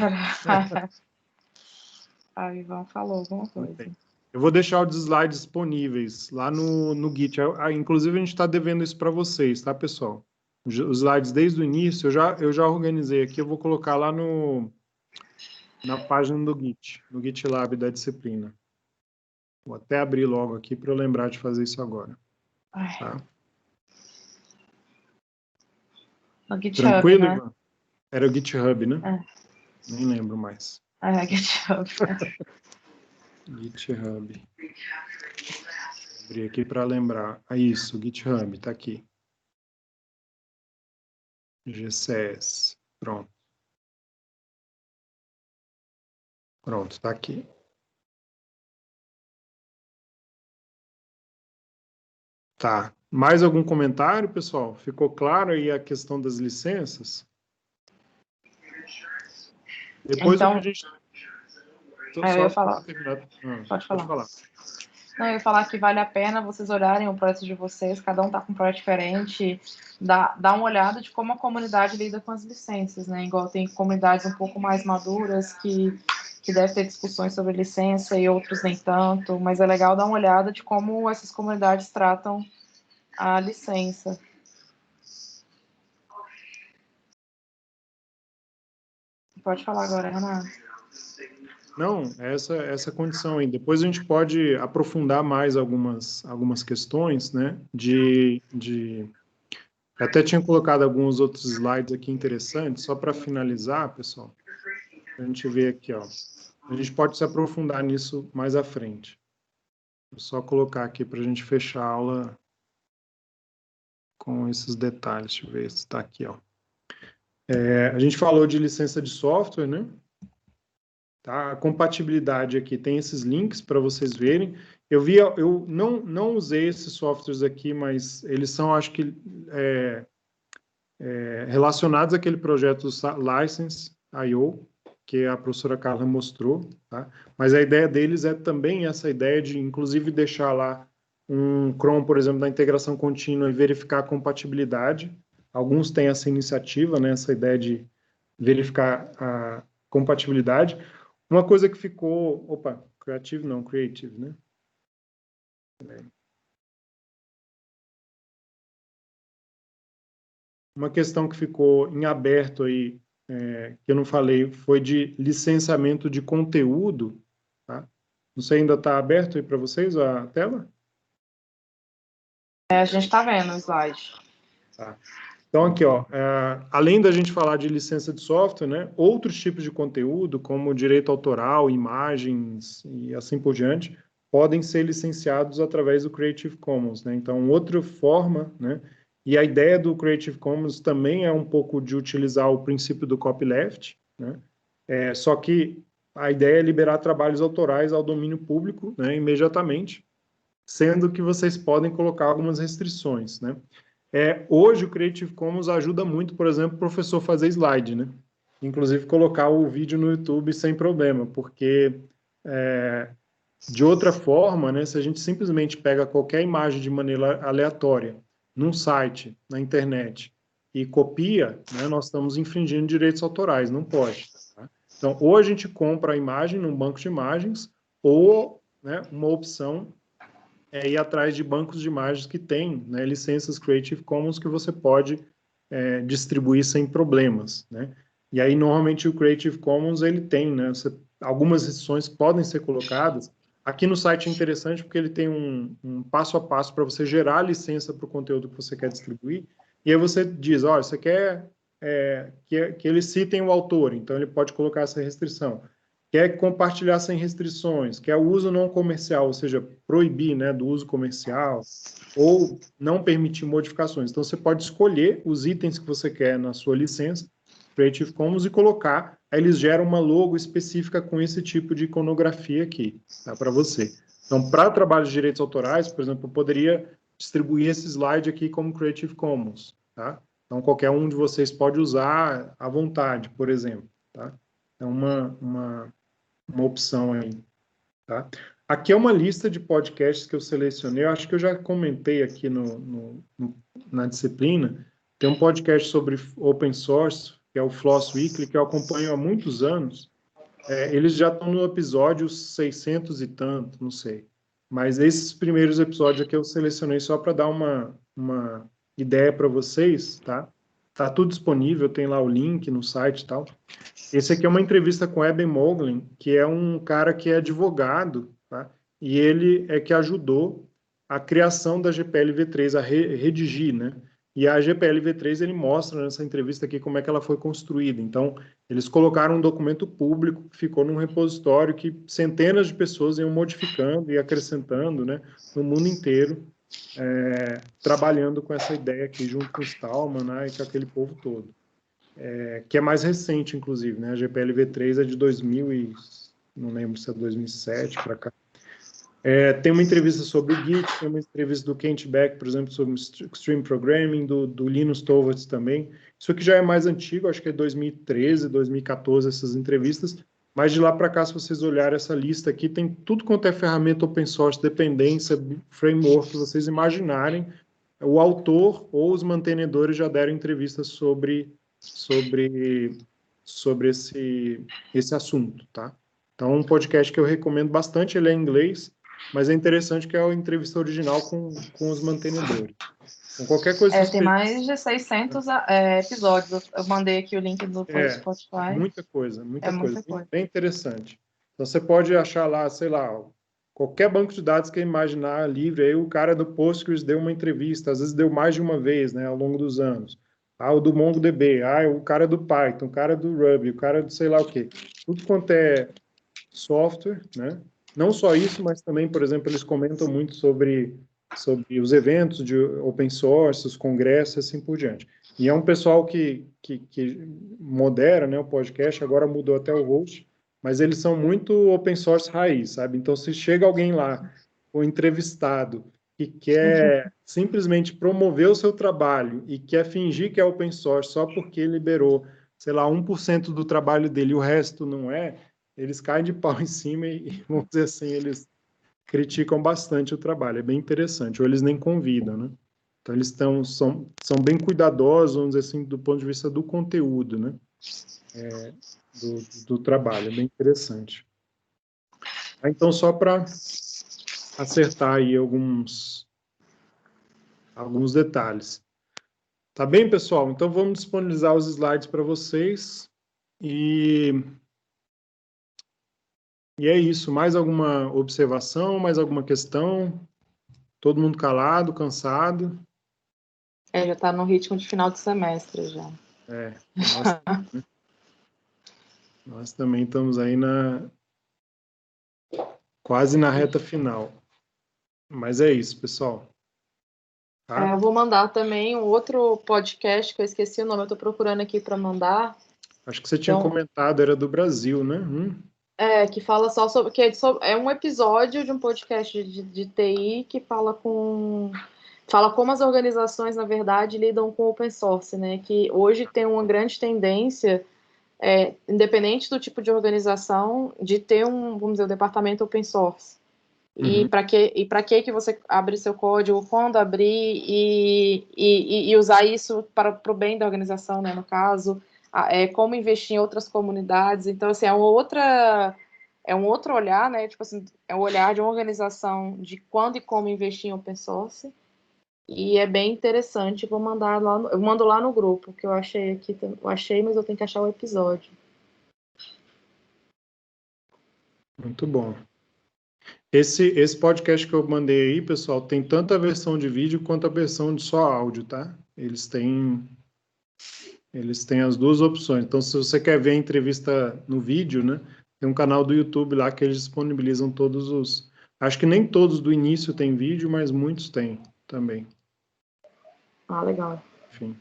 A Ivan falou alguma coisa. Okay. Eu vou deixar os slides disponíveis lá no Git. Inclusive, a gente está devendo isso para vocês, tá, pessoal? Os slides desde o início, eu já organizei aqui, eu vou colocar lá na página do Git, no GitLab da disciplina. Vou até abrir logo aqui para eu lembrar de fazer isso agora. Tá? No GitHub, tranquilo, né? Ivan? Era o GitHub, né? Nem lembro mais. GitHub. GitHub. Abri aqui para lembrar. Isso, GitHub, tá aqui. GCS. Pronto. Pronto, tá aqui. Tá. Mais algum comentário, pessoal? Ficou claro aí a questão das licenças? Depois então, o que a gente... eu ia falar. Pode falar. Não, eu ia falar que vale a pena vocês olharem o projeto de vocês, cada um tá com um projeto diferente, dá uma olhada de como a comunidade lida com as licenças, né? Igual tem comunidades um pouco mais maduras que deve ter discussões sobre licença e outros nem tanto, mas é legal dar uma olhada de como essas comunidades tratam a licença. Pode falar agora, Renato. Não, essa condição aí. Depois a gente pode aprofundar mais algumas questões, né? Até tinha colocado alguns outros slides aqui interessantes, só para finalizar, pessoal. A gente vê aqui, ó. A gente pode se aprofundar nisso mais à frente. Vou só colocar aqui para a gente fechar a aula com esses detalhes. Deixa eu ver se está aqui, ó. A gente falou de licença de software, né? Tá? A compatibilidade aqui tem esses links para vocês verem. Eu não usei esses softwares aqui, mas eles são, acho que, relacionados àquele projeto do License.io, que a professora Carla mostrou, tá? Mas a ideia deles é também essa ideia de, inclusive, deixar lá um Chrome, por exemplo, da integração contínua e verificar a compatibilidade. Alguns têm essa iniciativa, né, essa ideia de verificar a compatibilidade. Uma coisa que ficou... Opa, Creative, né? Uma questão que ficou em aberto aí, que eu não falei, foi de licenciamento de conteúdo, tá? Não sei, ainda está aberto aí para vocês a tela? A gente está vendo o slide. Tá. Então, aqui, ó, além da gente falar de licença de software, né, outros tipos de conteúdo, como direito autoral, imagens e assim por diante, podem ser licenciados através do Creative Commons, né? Então, outra forma, né? E a ideia do Creative Commons também é um pouco de utilizar o princípio do copyleft, né? Só que a ideia é liberar trabalhos autorais ao domínio público, né, imediatamente, sendo que vocês podem colocar algumas restrições, né? Hoje o Creative Commons ajuda muito, por exemplo, o professor fazer slide, né? Inclusive colocar o vídeo no YouTube sem problema, porque de outra forma, né, se a gente simplesmente pega qualquer imagem de maneira aleatória num site, na internet, e copia, né, nós estamos infringindo direitos autorais, não pode. Tá? Então, ou a gente compra a imagem num banco de imagens, ou, né, uma opção é ir atrás de bancos de imagens que têm, né, licenças Creative Commons que você pode distribuir sem problemas, né? E aí, normalmente, o Creative Commons, ele tem, né, algumas restrições podem ser colocadas. Aqui no site é interessante porque ele tem um passo a passo para você gerar a licença para o conteúdo que você quer distribuir, e aí você diz, olha, você quer que eles citem o autor, então ele pode colocar essa restrição. Quer compartilhar sem restrições, quer o uso não comercial, ou seja, proibir, né, do uso comercial, ou não permitir modificações. Então, você pode escolher os itens que você quer na sua licença Creative Commons e colocar, aí eles geram uma logo específica com esse tipo de iconografia aqui, tá, para você. Então, para trabalhos de direitos autorais, por exemplo, eu poderia distribuir esse slide aqui como Creative Commons, tá? Então, qualquer um de vocês pode usar à vontade, por exemplo, tá? É uma opção aí, tá? Aqui é uma lista de podcasts que eu selecionei, eu acho que eu já comentei aqui na disciplina. Tem um podcast sobre open source, que é o Floss Weekly, que eu acompanho há muitos anos. Eles já estão no episódio 600 e tanto, não sei. Mas esses primeiros episódios aqui eu selecionei só para dar uma ideia para vocês, tá? Tá tudo disponível, tem lá o link no site e tal. Esse aqui é uma entrevista com Eben Moglen, que é um cara que é advogado, tá? E ele é que ajudou a criação da GPL V3, a redigir, né? E a GPL V3, ele mostra nessa entrevista aqui como é que ela foi construída. Então, eles colocaram um documento público que ficou num repositório que centenas de pessoas iam modificando e acrescentando, né? No mundo inteiro, trabalhando com essa ideia aqui, junto com o Stallman, né? E com aquele povo todo. Que é mais recente, inclusive, né? A GPL V3 é de 2000 e... não lembro se é 2007 para cá. Tem uma entrevista sobre o Git, tem uma entrevista do Kent Beck, por exemplo, sobre Extreme Programming, do Linus Torvalds também. Isso aqui já é mais antigo, acho que é 2013, 2014, essas entrevistas, mas de lá para cá, se vocês olharem essa lista aqui, tem tudo quanto é ferramenta open source, dependência, framework que vocês imaginarem. O autor ou os mantenedores já deram entrevistas sobre esse assunto, tá? Então, um podcast que eu recomendo bastante, ele é em inglês, mas é interessante que é a entrevista original com os mantenedores. Então, qualquer coisa... Tem mais de 600 episódios. Eu mandei aqui o link do Spotify. Muita coisa. Bem interessante. Então, você pode achar lá, sei lá, qualquer banco de dados que imaginar livre. Aí o cara do Postgres deu uma entrevista, às vezes deu mais de uma vez, né, ao longo dos anos. O do MongoDB, o cara do Python, o cara do Ruby, o cara do sei lá o quê. Tudo quanto é software, né? não só isso, mas também, por exemplo, eles comentam muito sobre os eventos de open source, os congressos, assim por diante. E é um pessoal que modera, né, o podcast, agora mudou até o host, mas eles são muito open source raiz, sabe? Então, se chega alguém lá, o entrevistado, que quer simplesmente promover o seu trabalho e quer fingir que é open source só porque liberou, sei lá, 1% do trabalho dele e o resto não é, eles caem de pau em cima e, vamos dizer assim, eles criticam bastante o trabalho. É bem interessante. Ou eles nem convidam, né? Então, eles são bem cuidadosos, vamos dizer assim, do ponto de vista do conteúdo, né? Do trabalho. É bem interessante. Então, só para acertar aí alguns detalhes. Tá bem, pessoal? Então, vamos disponibilizar os slides para vocês. E é isso. Mais alguma observação? Mais alguma questão? Todo mundo calado, cansado? Já está no ritmo de final de semestre já. Nós também estamos aí quase na reta final. Mas é isso, pessoal. Tá? Eu vou mandar também um outro podcast que eu esqueci o nome, eu estou procurando aqui para mandar. Acho que você tinha comentado, era do Brasil, né? Que fala só sobre. É um episódio de um podcast de TI que fala como as organizações, na verdade, lidam com open source, né? Que hoje tem uma grande tendência, independente do tipo de organização, de ter vamos dizer, um departamento open source. E para que você abre seu código, quando abrir e usar isso para o bem da organização, né? No caso, como investir em outras comunidades. Então, assim, é um outro olhar, né? Tipo assim, é o olhar de uma organização de quando e como investir em open source. E é bem interessante. Vou mandar lá, eu mando lá no grupo, que eu achei aqui. Eu achei, mas eu tenho que achar o episódio. Muito bom. Esse podcast que eu mandei aí, pessoal, tem tanto a versão de vídeo quanto a versão de só áudio, tá? Eles têm as duas opções. Então, se você quer ver a entrevista no vídeo, né? Tem um canal do YouTube lá que eles disponibilizam todos os... Acho que nem todos do início tem vídeo, mas muitos têm também. Legal. Enfim.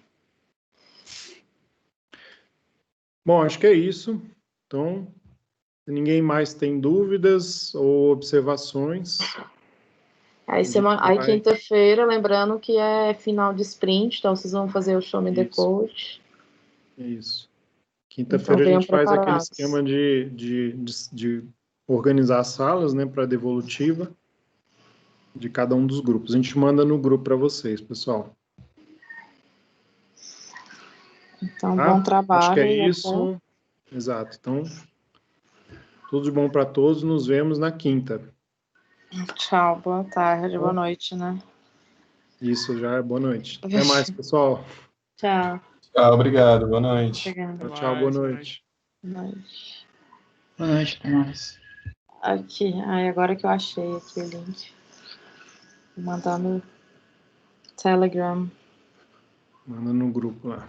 Bom, acho que é isso. Então, se ninguém mais tem dúvidas ou observações... Aí quinta-feira, lembrando que é final de sprint, então vocês vão fazer o Show Me the Code. Isso. Quinta-feira a gente faz aquele esquema de organizar as salas, né, para a devolutiva de cada um dos grupos. A gente manda no grupo para vocês, pessoal. Então, bom trabalho. Acho que é isso. Exato. Então, tudo de bom para todos. Nos vemos na quinta. Tchau, boa tarde, boa noite, né? Isso, já é boa noite. Até mais, pessoal. Tchau. Tchau, obrigado. Boa noite. Tchau, boa noite. Boa noite. Boa noite, até mais. Aqui, agora que eu achei aqui o link. Vou mandar no Telegram. Manda no grupo lá.